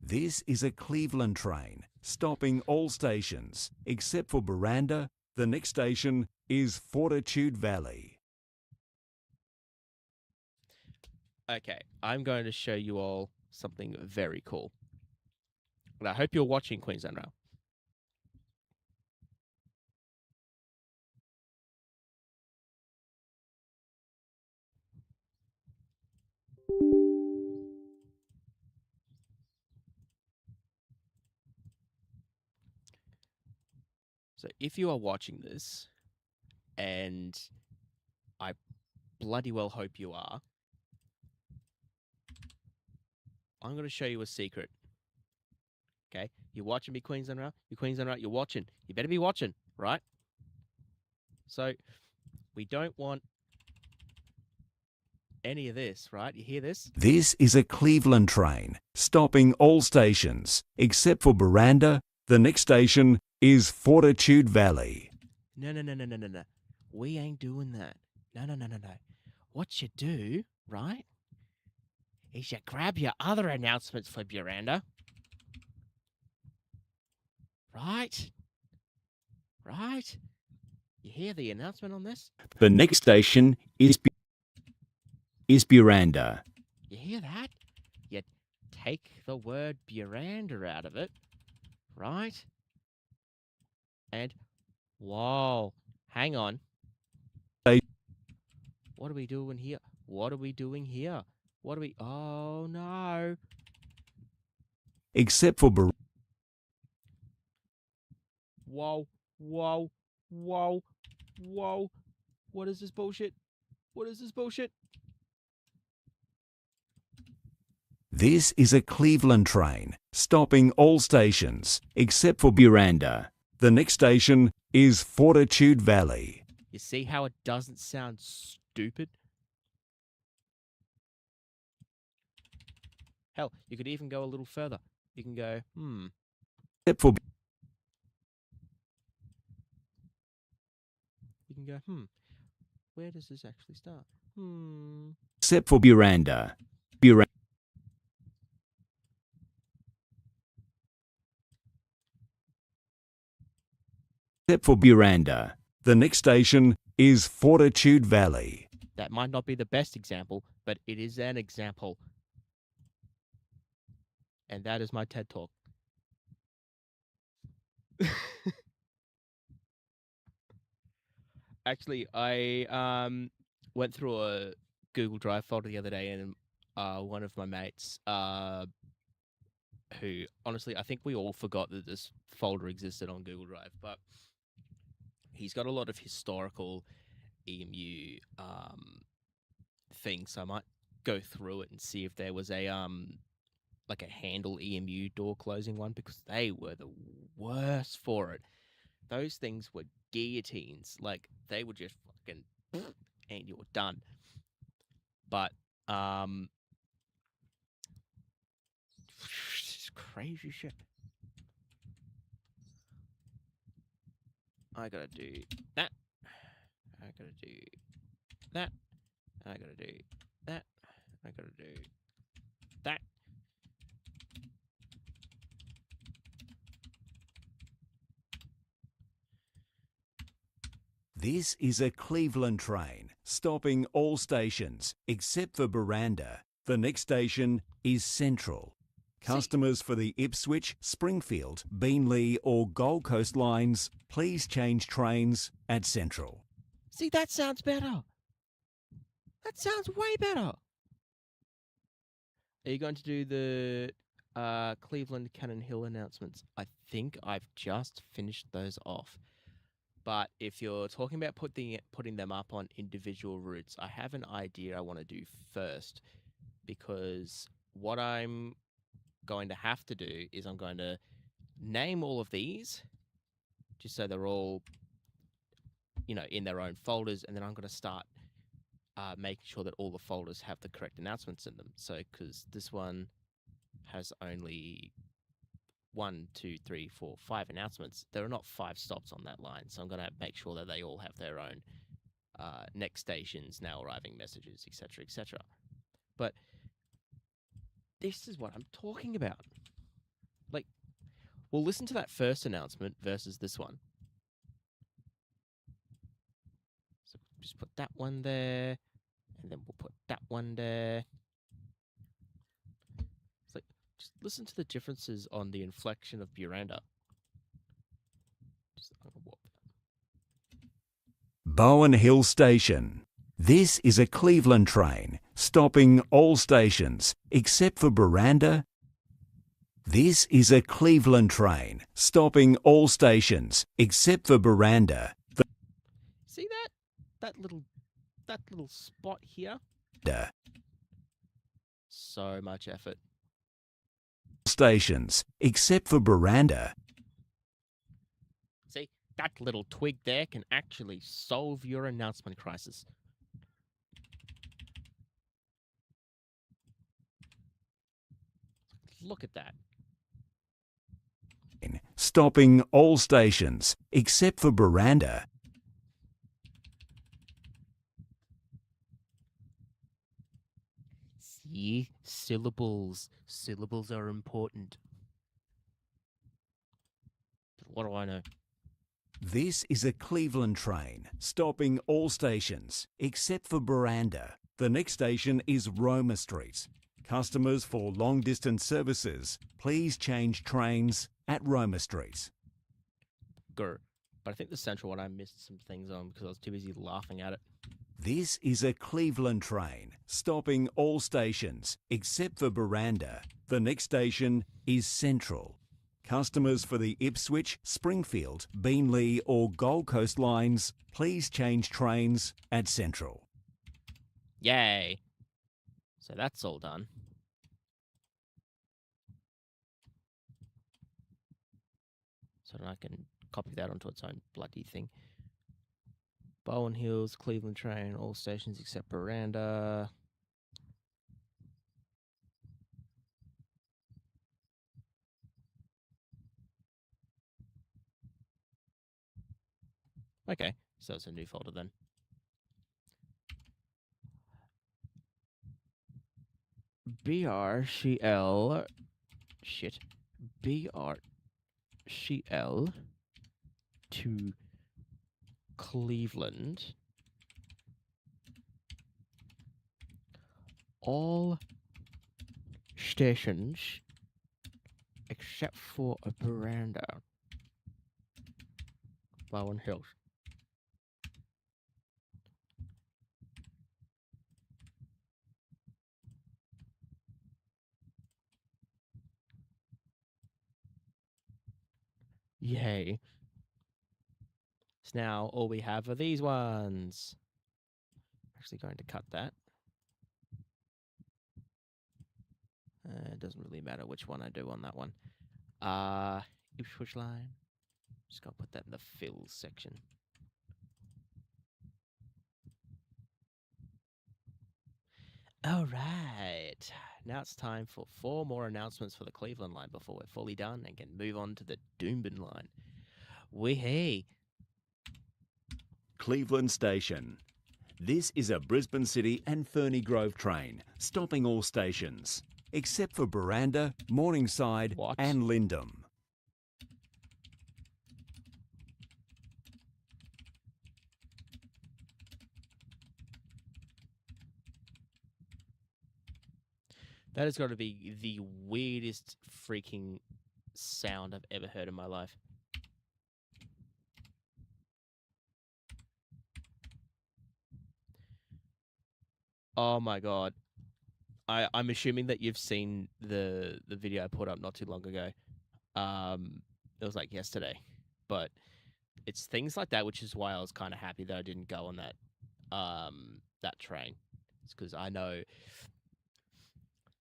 This is a Cleveland train, stopping all stations, except for Buranda. The next station is Fortitude Valley. Okay, I'm going to show you all something very cool. And I hope you're watching Queensland Rail. So if you are watching this, and I bloody well hope you are, I'm going to show you a secret. Okay? You're watching me, Queensland Rail? You're Queensland Rail? You're watching. You better be watching, right? So we don't want any of this, right? You hear this? This is a Cleveland train, stopping all stations, except for Buranda. The next station is Fortitude Valley. No. We ain't doing that. No. What you do, right, is you grab your other announcements for Buranda. Right? You hear the announcement on this? The next station is Buranda. You hear that? You take the word Buranda out of it, right? And, whoa, hang on. What are we doing here? Oh, no. Except for Whoa. What is this bullshit? This is a Cleveland train, stopping all stations, except for Buranda. The next station is Fortitude Valley. You see how it doesn't sound stupid? Hell, you could even go a little further. You can go, Except for You can go, where does this actually start? Except for Buranda. Except for Buranda. The next station is Fortitude Valley. That might not be the best example, but it is an example. And that is my TED Talk. Actually, I went through a Google Drive folder the other day, and one of my mates, who honestly I think we all forgot that this folder existed on Google Drive, but he's got a lot of historical EMU things, so I might go through it and see if there was a like a handle EMU door closing one, because they were the worst for it. Those things were guillotines. Like, they were just fucking and you were done. But crazy shit. I gotta do that. I gotta do that. I gotta do that. I gotta do that. This is a Cleveland train, stopping all stations except for Buranda. The next station is Central. Customers for the Ipswich, Springfield, Beenleigh or Gold Coast lines, please change trains at Central. See, that sounds better. That sounds way better. Are you going to do the Cleveland Cannon Hill announcements? I think I've just finished those off. But if you're talking about putting them up on individual routes, I have an idea I want to do first, because what I'm going to have to do is I'm going to name all of these just so they're all, in their own folders, and then I'm going to start making sure that all the folders have the correct announcements in them. So, because this one has only 1, 2, 3, 4, 5 announcements, there are not 5 stops on that line. So I'm going to make sure that they all have their own next stations, now arriving messages, etc., etc. But this is what I'm talking about. Like, we'll listen to that first announcement versus this one. So just put that one there, and then we'll put that one there. It's like, just listen to the differences on the inflection of Buranda. Bowen Hill Station. This is a Cleveland train, stopping all stations except for Buranda. This is a Cleveland train, stopping all stations except for Buranda. See that little spot here? So much effort. Stations except for Buranda. See, that little twig there can actually solve your announcement crisis. Look at that. Stopping all stations except for Buranda. See, syllables. Syllables are important. But what do I know? This is a Cleveland train, stopping all stations except for Buranda. The next station is Roma Street. Customers for long-distance services, please change trains at Roma Street. Go. But I think the central one I missed some things on because I was too busy laughing at it. This is a Cleveland train, stopping all stations except for Buranda. The next station is Central. Customers for the Ipswich, Springfield, Beenleigh or Gold Coast lines, please change trains at Central. Yay! So that's all done. So then I can copy that onto its own bloody thing. Bowen Hills, Cleveland train, all stations except Buranda. Okay, so it's a new folder then. BRCL to Cleveland. All stations except for a Buranda. Bowen Hills. Yay. So now all we have are these ones. I'm actually going to cut that. It doesn't really matter which one I do on that one. Ipswich line. Just gotta put that in the fills section. All right. Now it's time for 4 more announcements for the Cleveland line before we're fully done and can move on to the Doomben line. Cleveland Station. This is a Brisbane City and Ferny Grove train, stopping all stations, except for Buranda, Morningside What? and Lyndham. That has got to be the weirdest freaking sound I've ever heard in my life. Oh my god. I'm assuming that you've seen the video I put up not too long ago. It was like yesterday. But it's things like that, which is why I was kind of happy that I didn't go on that train. It's because I know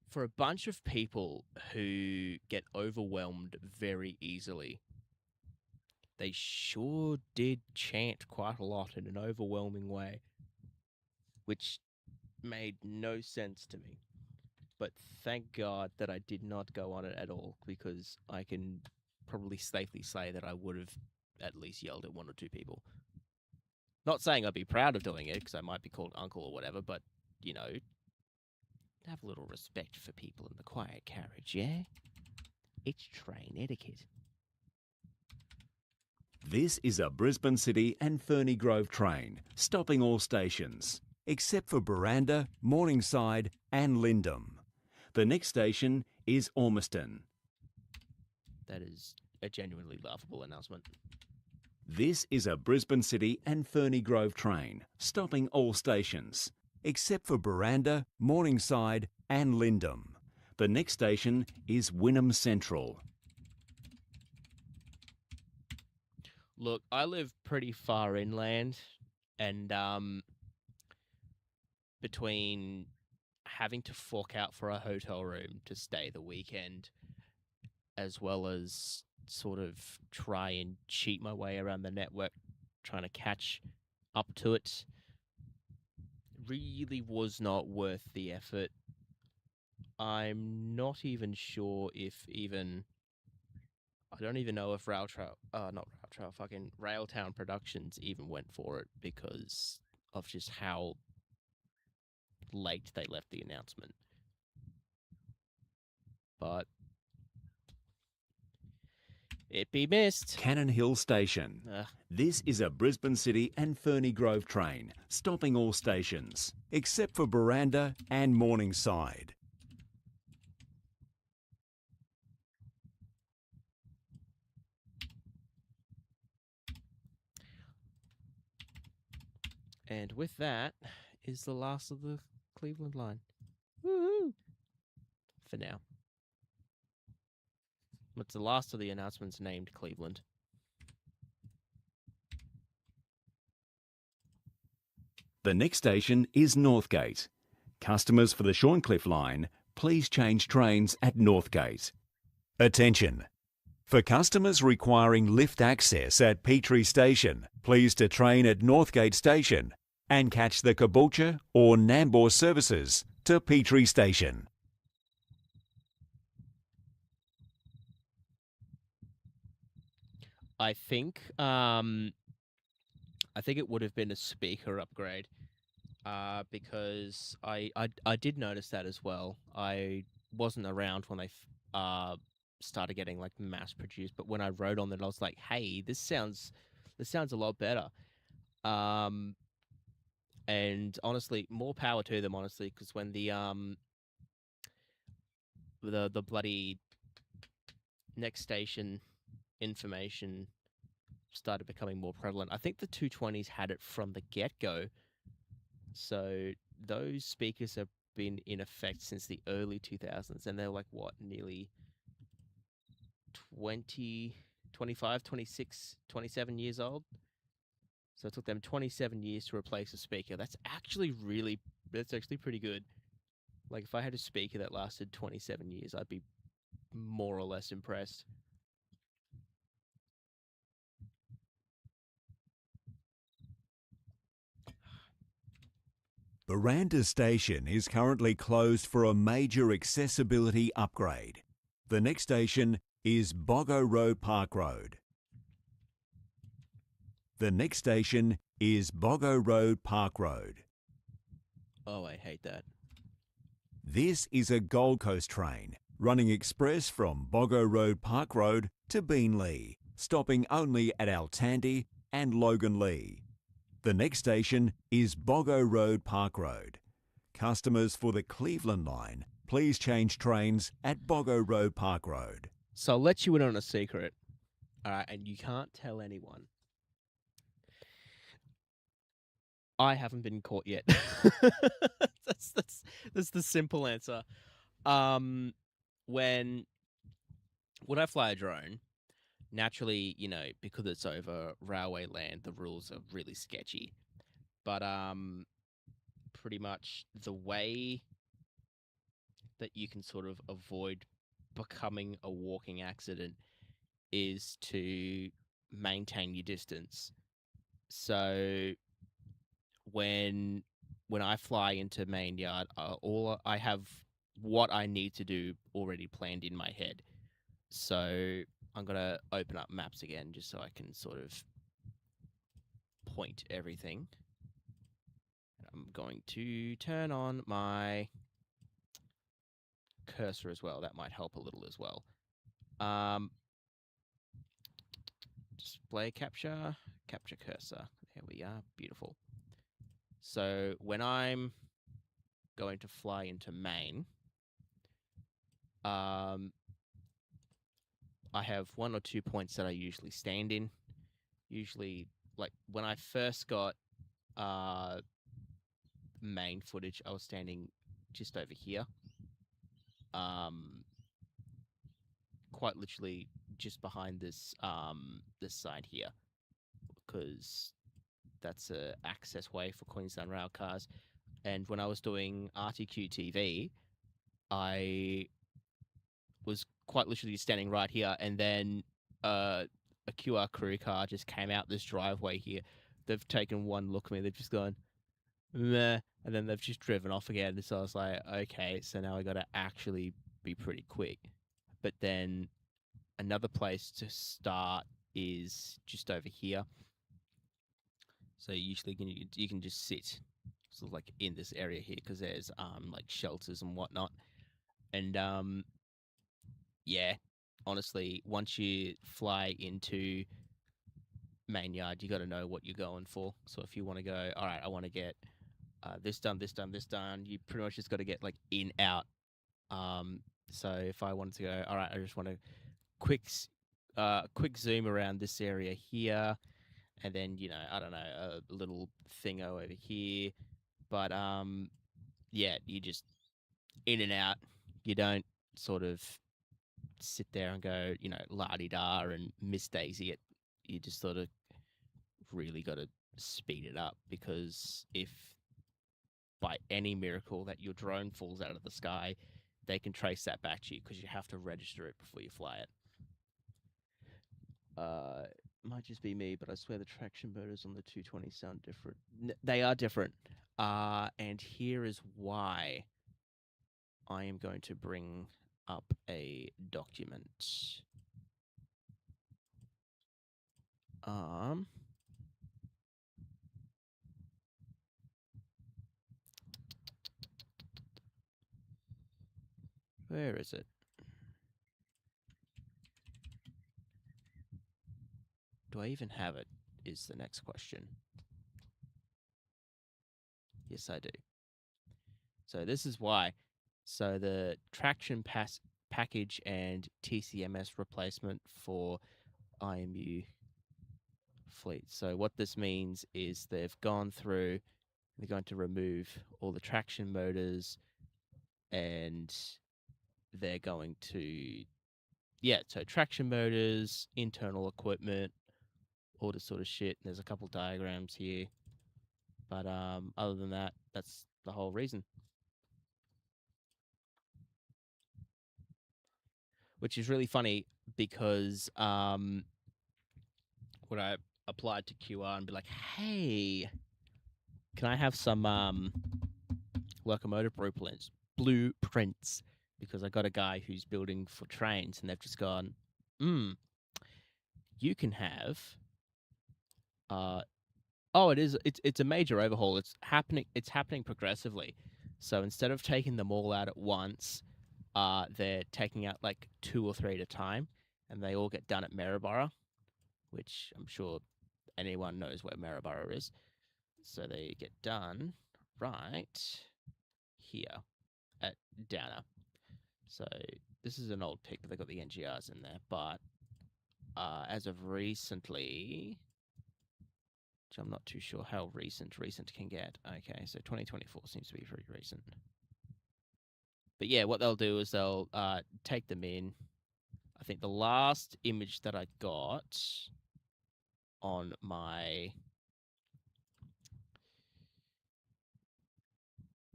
for a bunch of people who get overwhelmed very easily, they sure did chant quite a lot in an overwhelming way, which made no sense to me. But thank God that I did not go on it at all, because I can probably safely say that I would have at least yelled at one or two people. Not saying I'd be proud of doing it, because I might be called uncle or whatever, but, you know, have a little respect for people in the quiet carriage, yeah? It's train etiquette. This is a Brisbane City and Ferny Grove train, stopping all stations, except for Buranda, Morningside and Lyndham. The next station is Ormiston. That is a genuinely laughable announcement. This is a Brisbane City and Ferny Grove train, stopping all stations, except for Buranda, Morningside and Lyndham. The next station is Wynnum Central. Look, I live pretty far inland, and between having to fork out for a hotel room to stay the weekend, as well as sort of try and cheat my way around the network, trying to catch up to it, really was not worth the effort. I'm not even sure if I don't even know if fucking Railtown Productions even went for it, because of just how late they left the announcement. But it be missed. Cannon Hill Station. Ugh. This is a Brisbane City and Ferny Grove train, stopping all stations, except for Buranda and Morningside. And with that is the last of the Cleveland line. Woohoo! For now. It's the last of the announcements named Cleveland. The next station is Northgate. Customers for the Shorncliffe line, please change trains at Northgate. Attention! For customers requiring lift access at Petrie Station, please to train at Northgate Station and catch the Caboolture or Nambour services to Petrie Station. I think it would have been a speaker upgrade, because I did notice that as well. I wasn't around when they started getting like mass produced, but when I wrote on it, I was like, hey, this sounds a lot better. And honestly, more power to them, honestly, because when the bloody next station information started becoming more prevalent, I think the 220s had it from the get-go. So those speakers have been in effect since the early 2000s, and they're like, what, nearly 20, 25, 26, 27 years old? So it took them 27 years to replace a speaker. That's actually pretty good. Like, if I had a speaker that lasted 27 years, I'd be more or less impressed. Buranda Station is currently closed for a major accessibility upgrade. The next station is Boggo Road Park Road. The next station is Boggo Road Park Road. Oh, I hate that. This is a Gold Coast train running express from Boggo Road Park Road to Beenleigh, stopping only at Altandi and Logan Lee. The next station is Boggo Road Park Road. Customers for the Cleveland line, please change trains at Boggo Road Park Road. So I'll let you in on a secret. All right, and you can't tell anyone. I haven't been caught yet. that's the simple answer. When I fly a drone, naturally, because it's over railway land, the rules are really sketchy. But pretty much the way that you can sort of avoid becoming a walking accident is to maintain your distance. So when I fly into main yard, all I have what I need to do already planned in my head. So I'm gonna open up maps again just so I can sort of point everything. I'm going to turn on my cursor as well. That might help a little as well. Display capture cursor. There we are. Beautiful. So when I'm going to fly into main, I have 1 or 2 points that I usually stand in. Usually, like when I first got main footage, I was standing just over here. Quite literally just behind this this side here, because that's a access way for Queensland rail cars. And when I was doing RTQ TV, I was quite literally standing right here, and then a QR crew car just came out this driveway here. They've taken one look at me. They've just gone, meh, and then they've just driven off again. So I was like, okay, so now I got to actually be pretty quick. But then another place to start is just over here. So usually you can just sit sort of like in this area here because there's like shelters and whatnot. And yeah, honestly, once you fly into main yard, you got to know what you're going for. So if you want to go, all right, I want to get this done, this done, this done, you pretty much just got to get like in, out. So if I wanted to go, all right, I just want to quick zoom around this area here, and then I don't know, a little thingo over here. But yeah, you just in and out. You don't sort of sit there and go, la-di-da and miss Daisy it. You just sort of really got to speed it up, because if by any miracle that your drone falls out of the sky, they can trace that back to you, because you have to register it before you fly it. Might just be me, but I swear the traction motors on the 220 sound different. They are different. And here is why. I am going to bring up a document. Where is it? Do I even have it? Is the next question. Yes, I do. So this is why. So the traction package and TCMS replacement for IMU fleet. So what this means is they've gone through, they're going to remove all the traction motors, and they're going to, so traction motors, internal equipment, all this sort of shit. There's a couple diagrams here. But other than that, that's the whole reason. Which is really funny, because when I applied to QR and be like, hey, can I have some locomotive blueprints? Because I got a guy who's building for trains, and they've just gone, you can have Oh, it is. It's a major overhaul. It's happening. It's happening progressively. So instead of taking them all out at once, they're taking out like 2 or 3 at a time, and they all get done at Maryborough, which I'm sure anyone knows where Maryborough is. So they get done right here at Downer. So this is an old pic, but they've got the NGRs in there. But as of recently, which I'm not too sure how recent can get. Okay, so 2024 seems to be very recent. But yeah, what they'll do is they'll take them in. I think the last image that I got on my...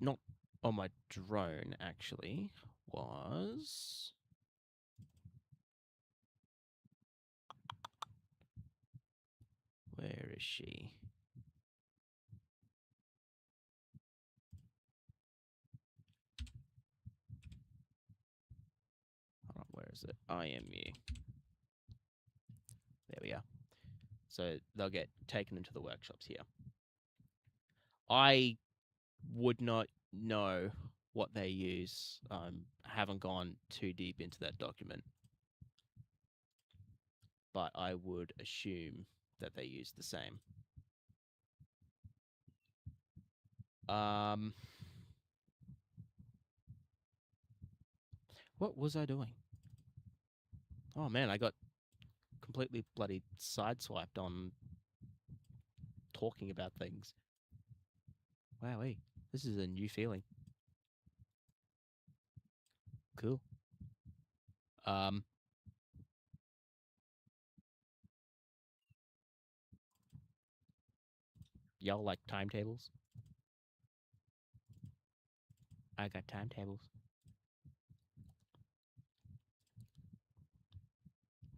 not on my drone, actually, was... where is she? Hold on, where is it? IMU. There we are. So they'll get taken into the workshops here. I would not know what they use. I haven't gone too deep into that document. But I would assume that they use the same. What was I doing? Oh man, I got completely bloody sideswiped on talking about things. Wowee, this is a new feeling. Cool. Y'all like timetables? I got timetables.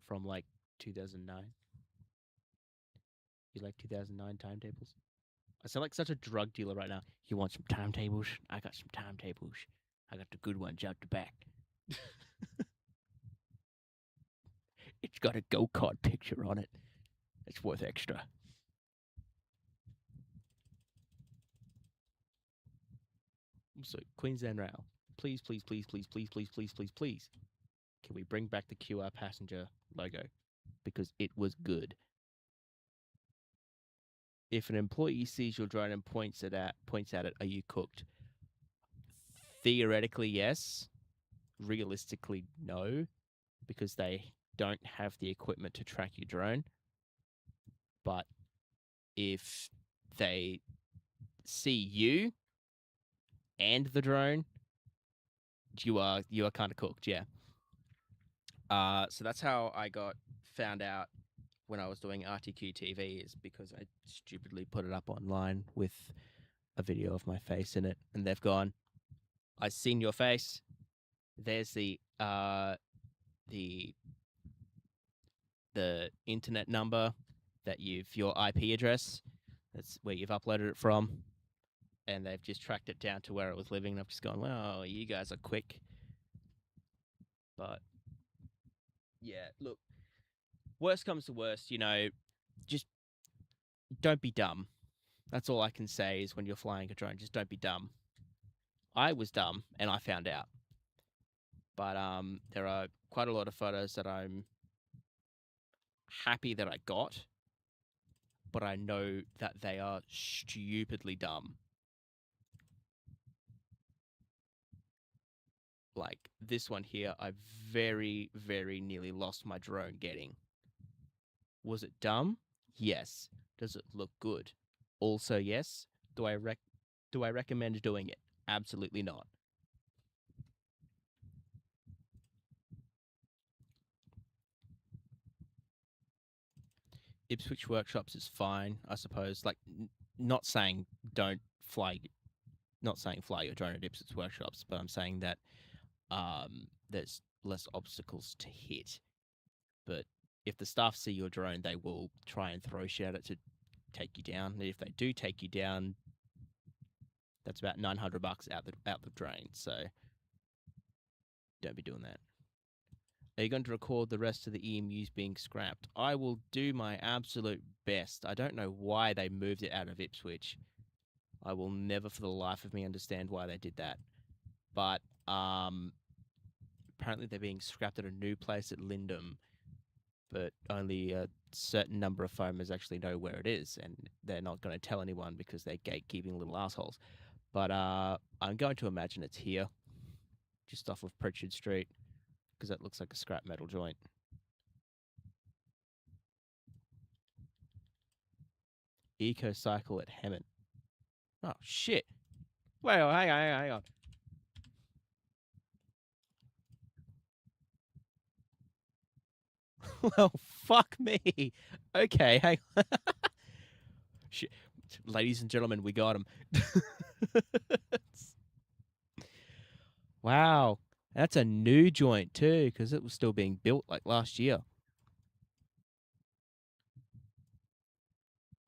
From like 2009. You like 2009 timetables? I sound like such a drug dealer right now. You want some timetables? I got some timetables. I got the good ones out the back. It's got a go-kart picture on it. It's worth extra. So, Queensland Rail, please, please, please, please, please, please, please, please, please, can we bring back the QR passenger logo? Because it was good. If an employee sees your drone and points at it, are you cooked? Theoretically, yes. Realistically, no, because they don't have the equipment to track your drone. But if they see you and the drone, you are kind of cooked, yeah. So that's how I got found out when I was doing RTQ TV, is because I stupidly put it up online with a video of my face in it, and they've gone, "I've seen your face. There's the internet number that your IP address. That's where you've uploaded it from." And they've just tracked it down to where it was living. And I've just gone, "Well, you guys are quick." But yeah, look, worst comes to worst, just don't be dumb. That's all I can say is when you're flying a drone, just don't be dumb. I was dumb and I found out. But there are quite a lot of photos that I'm happy that I got, but I know that they are stupidly dumb. Like this one here, I very, very nearly lost my drone getting. Was it dumb? Yes. Does it look good? Also, yes. Do I recommend doing it? Absolutely not. Ipswich workshops is fine, I suppose. Like, not saying fly your drone at Ipswich workshops, but I'm saying that there's less obstacles to hit. But if the staff see your drone, they will try and throw shit at it to take you down. And if they do take you down, that's about $900 out the drain. So don't be doing that. Are you going to record the rest of the EMUs being scrapped? I will do my absolute best. I don't know why they moved it out of Ipswich. I will never for the life of me understand why they did that. But apparently they're being scrapped at a new place at Lindum, but only a certain number of foamers actually know where it is, and they're not going to tell anyone because they're gatekeeping little assholes. But I'm going to imagine it's here, just off of Pritchard Street, because that looks like a scrap metal joint. Eco-cycle at Hemmant. Oh, shit. Wait, hang on. Well, fuck me. Okay, hang on. Shit. Ladies and gentlemen, we got him. Wow. That's a new joint too, because it was still being built like last year.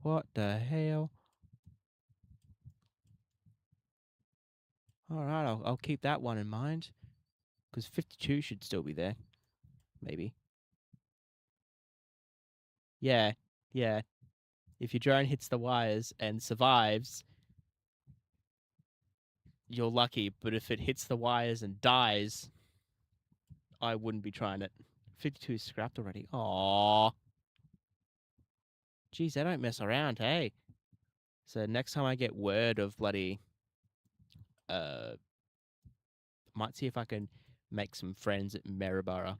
What the hell? All right, I'll keep that one in mind, because 52 should still be there, maybe. Yeah. If your drone hits the wires and survives, you're lucky. But if it hits the wires and dies, I wouldn't be trying it. 52 is scrapped already. Aww. Geez, they don't mess around, hey? So next time I get word of bloody... might see if I can make some friends at Maryborough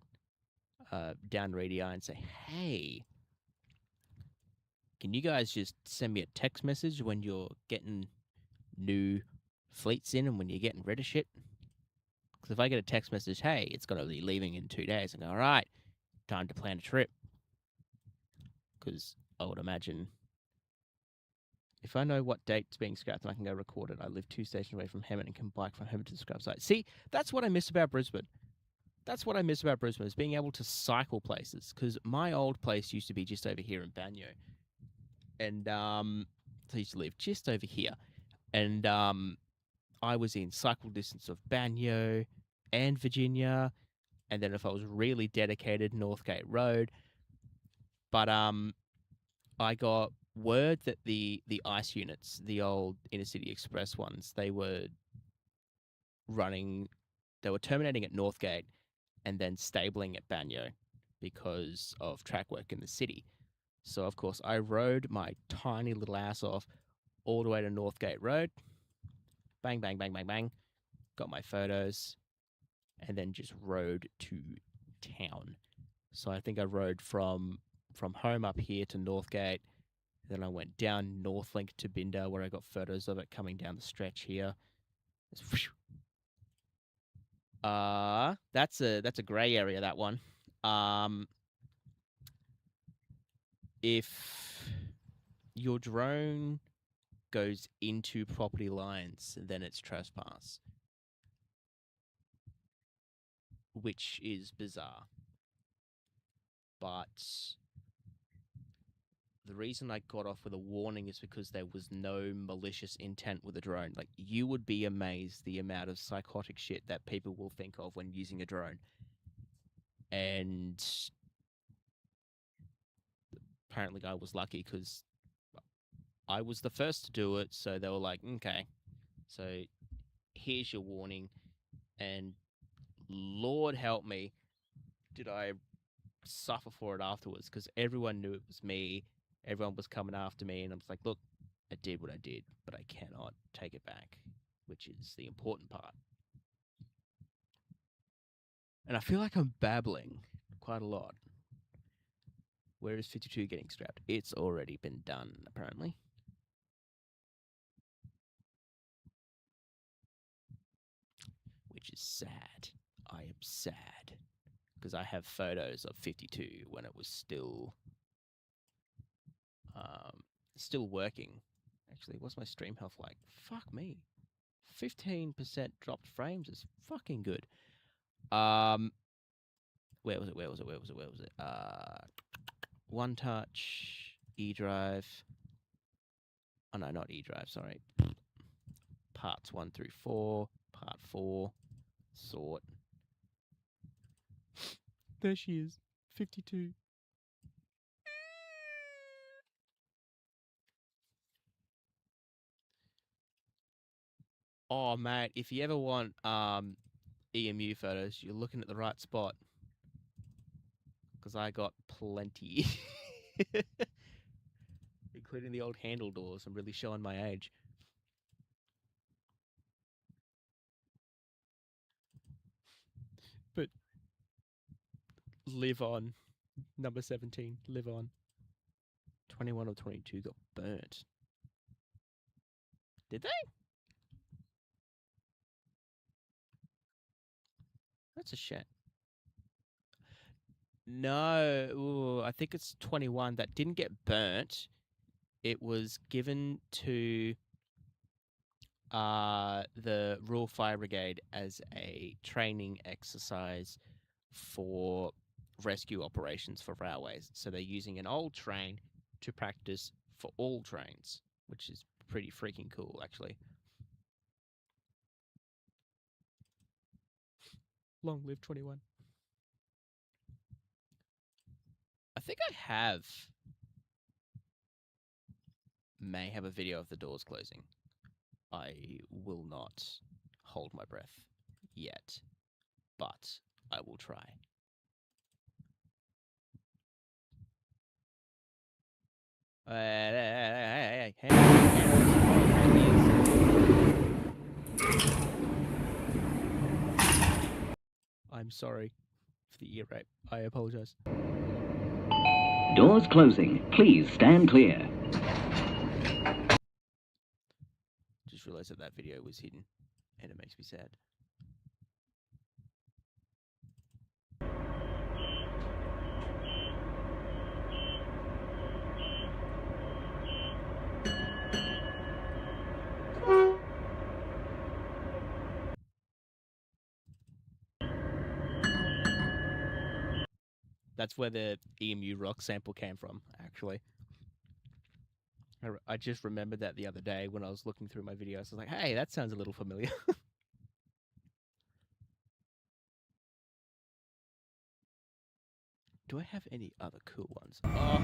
down Reedy Eye and say, hey, can you guys just send me a text message when you're getting new fleets in and when you're getting rid of shit? Because if I get a text message, hey, it's going to be leaving in 2 days, I go, all right, time to plan a trip. Because I would imagine if I know what date it's being scrapped, then I can go record it. I live 2 stations away from Hemmant and can bike from Hemmant to the scrap site. See, that's what I miss about Brisbane. That's what I miss about Brisbane, is being able to cycle places. Because my old place used to be just over here in Banyo. And so I used to live just over here. And I was in cycle distance of Banyo and Virginia. And then if I was really dedicated, Northgate Road. But I got word that the ICE units, the old Intercity Express ones, they were terminating at Northgate and then stabling at Banyo because of track work in the city. So, of course, I rode my tiny little ass off all the way to Northgate Road. Bang, bang, bang, bang, bang. Got my photos and then just rode to town. So I think I rode from home up here to Northgate. Then I went down Northlink to Binder, where I got photos of it coming down the stretch here. That's a grey area, that one. If your drone goes into property lines, then it's trespass, which is bizarre. But the reason I got off with a warning is because there was no malicious intent with a drone. Like, you would be amazed the amount of psychotic shit that people will think of when using a drone. And apparently I was lucky because I was the first to do it, so they were like, okay, so here's your warning. And Lord help me, did I suffer for it afterwards, because everyone knew it was me. Everyone was coming after me, and I was like, look, I did what I did, but I cannot take it back, which is the important part. And I feel like I'm babbling quite a lot. Where is 52 getting scrapped? It's already been done, apparently. Which is sad. I am sad. Because I have photos of 52 when it was still working. Actually, what's my stream health like? Fuck me. 15% dropped frames is fucking good. Where was it? One Touch, eDrive. Oh no, not eDrive, sorry. Parts 1 through 4, part 4, sort. There she is. 52. Oh, mate, if you ever want EMU photos, you're looking at the right spot. Because I got plenty. Including the old handle doors. I'm really showing my age. But live on. Number 17, live on. 21 or 22 got burnt. Did they? That's a shame. No, ooh, I think it's 21 that didn't get burnt. It was given to the Royal Fire Brigade as a training exercise for rescue operations for railways. So they're using an old train to practice for all trains, which is pretty freaking cool, actually. Long live 21. I think I may have a video of the doors closing. I will not hold my breath yet, but I will try. Hey. I'm sorry for the ear rape. I apologize. Doors closing. Please stand clear. Just realized that video was hidden, and it makes me sad. That's where the EMU rock sample came from, actually. I just remembered that the other day when I was looking through my videos. I was like, hey, that sounds a little familiar. Do I have any other cool ones? Oh.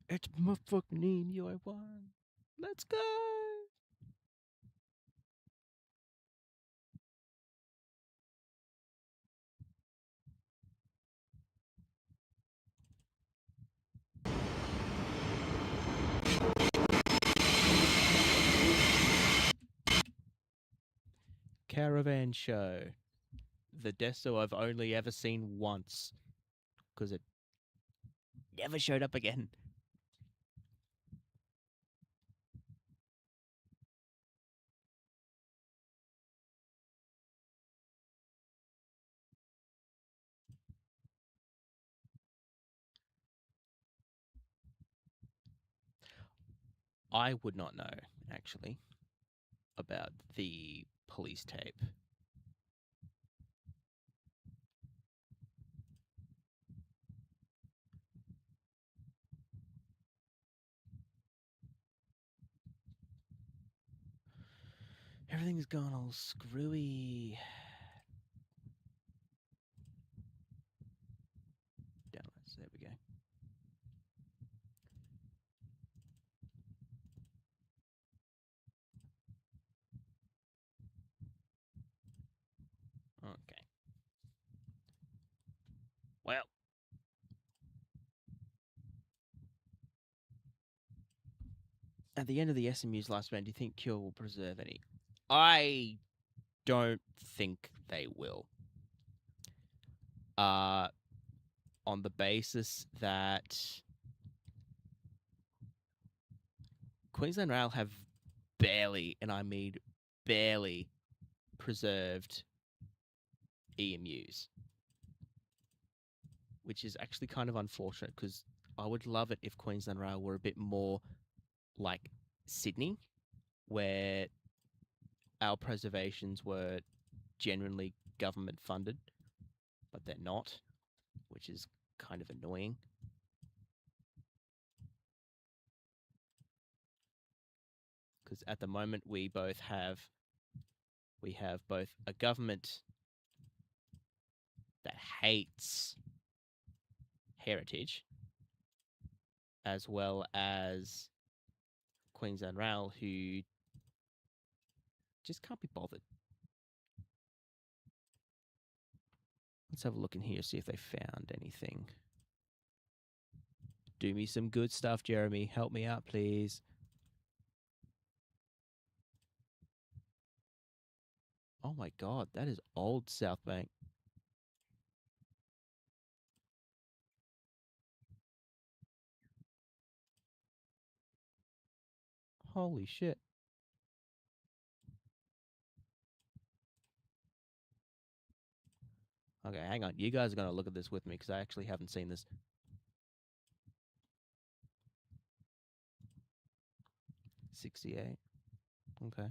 It's my fucking EMU I won. Let's go. Caravan show. The Desto I've only ever seen once. Because it never showed up again. I would not know, actually, about the police tape. Everything's gone all screwy. Downloads, there we go. Okay. Well. At the end of the SMU's lifespan, do you think Cure will preserve any? I don't think they will. On the basis that Queensland Rail have barely, and I mean barely, preserved EMUs, which is actually kind of unfortunate because I would love it if Queensland Rail were a bit more like Sydney, where our preservations were genuinely government funded, but they're not, which is kind of annoying. Because at the moment we both have we have both a government that hates heritage, as well as Queensland Rail, who just can't be bothered. Let's have a look in here, see if they found anything. Do me some good stuff, Jeremy. Help me out, please. Oh my god, that is old South Bank. Holy shit. Okay, hang on. You guys are going to look at this with me because I actually haven't seen this. $68. Okay.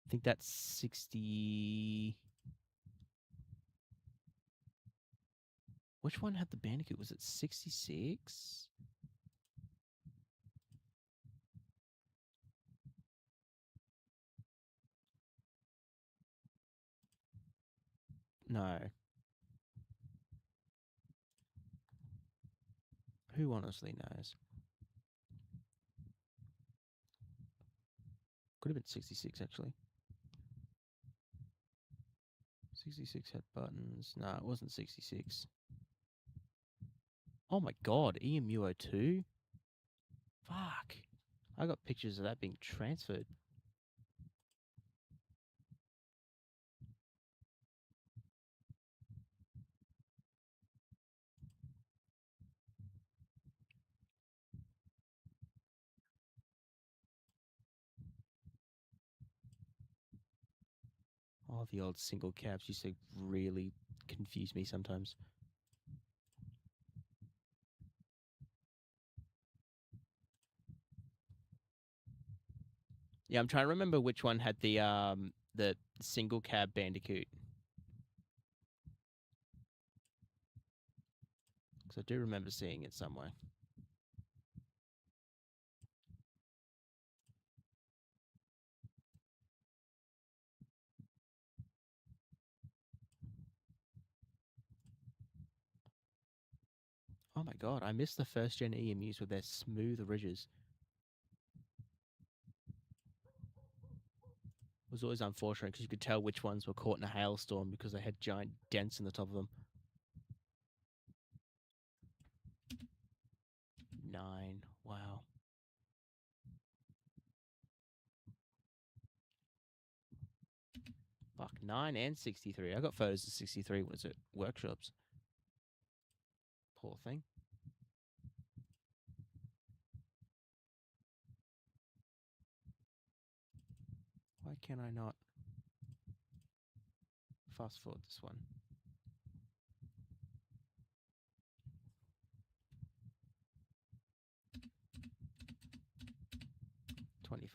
I think that's 60. Which one had the Bandicoot? Was it 66? No. Who honestly knows? Could have been 66, actually. 66 had buttons. No, it wasn't 66. Oh my god, EMU02? Fuck. I got pictures of that being transferred. Oh, the old single cabs used to really confuse me sometimes. Yeah, I'm trying to remember which one had the single cab Bandicoot. Because I do remember seeing it somewhere. Oh my god, I miss the first gen EMUs with their smooth ridges. It was always unfortunate because you could tell which ones were caught in a hailstorm because they had giant dents in the top of them. 9. Wow. Fuck, 9 and 63. I got photos of 63 when it was at workshops. Poor thing. Why can I not fast forward this one? $25.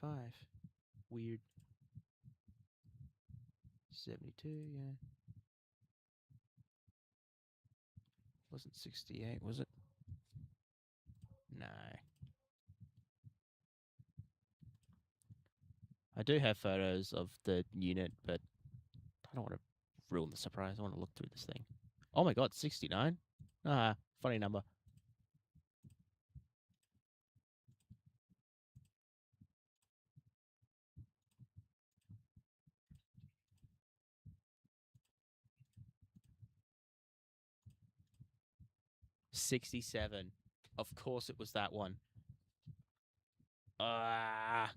Weird. 72, yeah. Wasn't 68, was it? No. I do have photos of the unit, but I don't want to ruin the surprise. I want to look through this thing. Oh my god, 69? Ah, funny number. $67. Of course it was that one. Ah.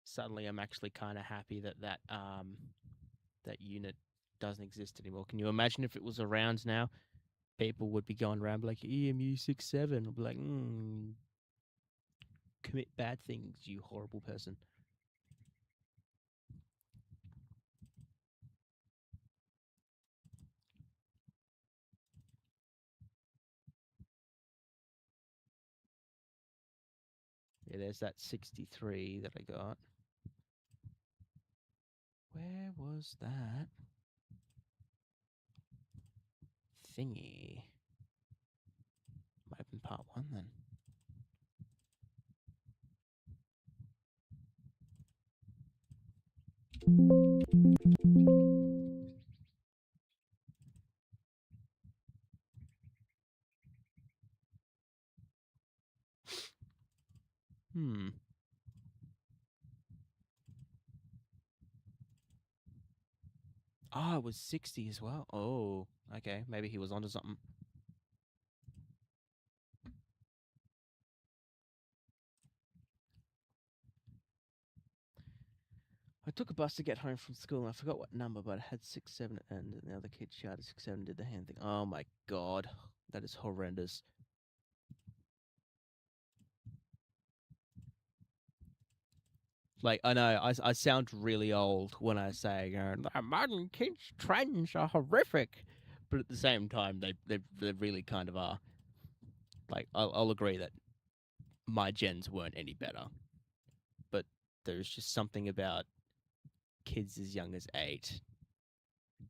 Suddenly I'm actually kind of happy that that unit doesn't exist anymore. Can you imagine if it was around now? People would be going around like EMU 67. I'd be like, commit bad things, you horrible person. Yeah, there's that 63 that I got. Where was that thingy? Hmm. Oh, it was 60 as well. Oh, okay. Maybe he was onto something. I took a bus to get home from school and I forgot what number, but it had 6-7 at the end, and the other kid shouted 6-7 and did the hand thing. Oh my god. That is horrendous. Like, I know, I sound really old when I say, the modern kids' trends are horrific. But at the same time, they really kind of are. Like, I'll agree that my gens weren't any better. But there's just something about kids as young as 8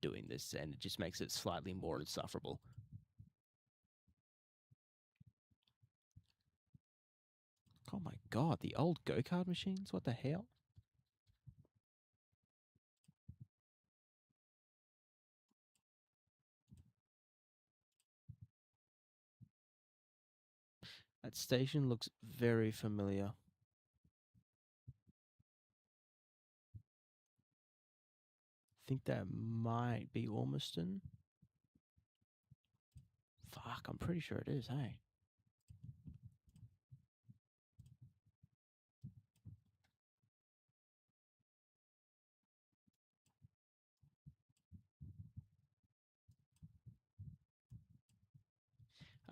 doing this, and it just makes it slightly more insufferable. Oh my god, the old go-kart machines? What the hell? That station looks very familiar. I think that might be Ormiston. Fuck, I'm pretty sure it is, hey?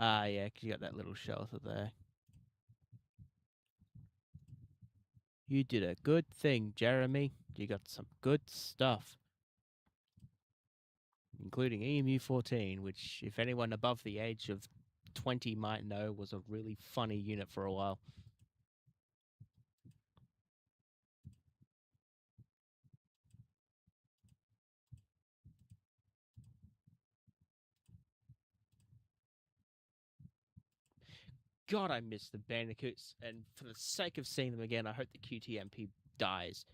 Ah, yeah, 'cause you got that little shelter there. You did a good thing, Jeremy. You got some good stuff. Including EMU 14, which, if anyone above the age of 20 might know, was a really funny unit for a while. God, I miss the Bandicoots, and for the sake of seeing them again, I hope the QTMP dies.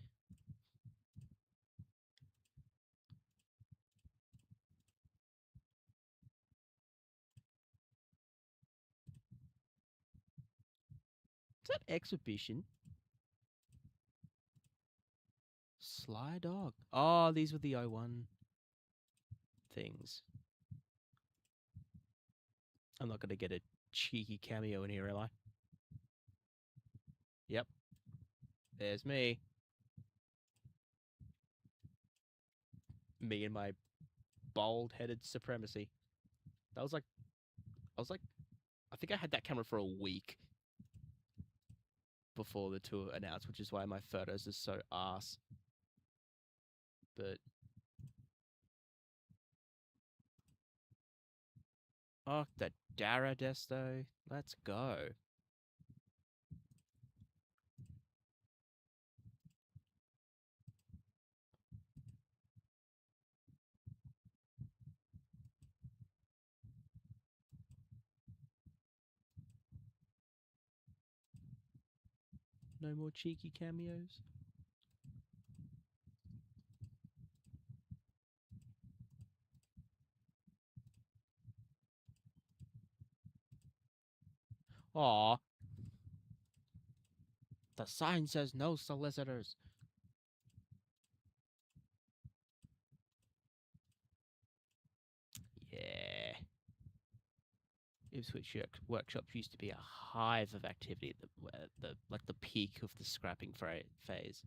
Is that Exhibition? Sly Dog. Oh, these were the 01 things. I'm not going to get a cheeky cameo in here, am I? Yep. There's me. Me and my bald-headed supremacy. I think I had that camera for a week before the tour announced, which is why my photos are so arse. But oh, the Dara Desto. Let's go. No more cheeky cameos. Aw. The sign says no solicitors. Yeah. Ipswich workshops used to be a hive of activity at the peak of the scrapping phase.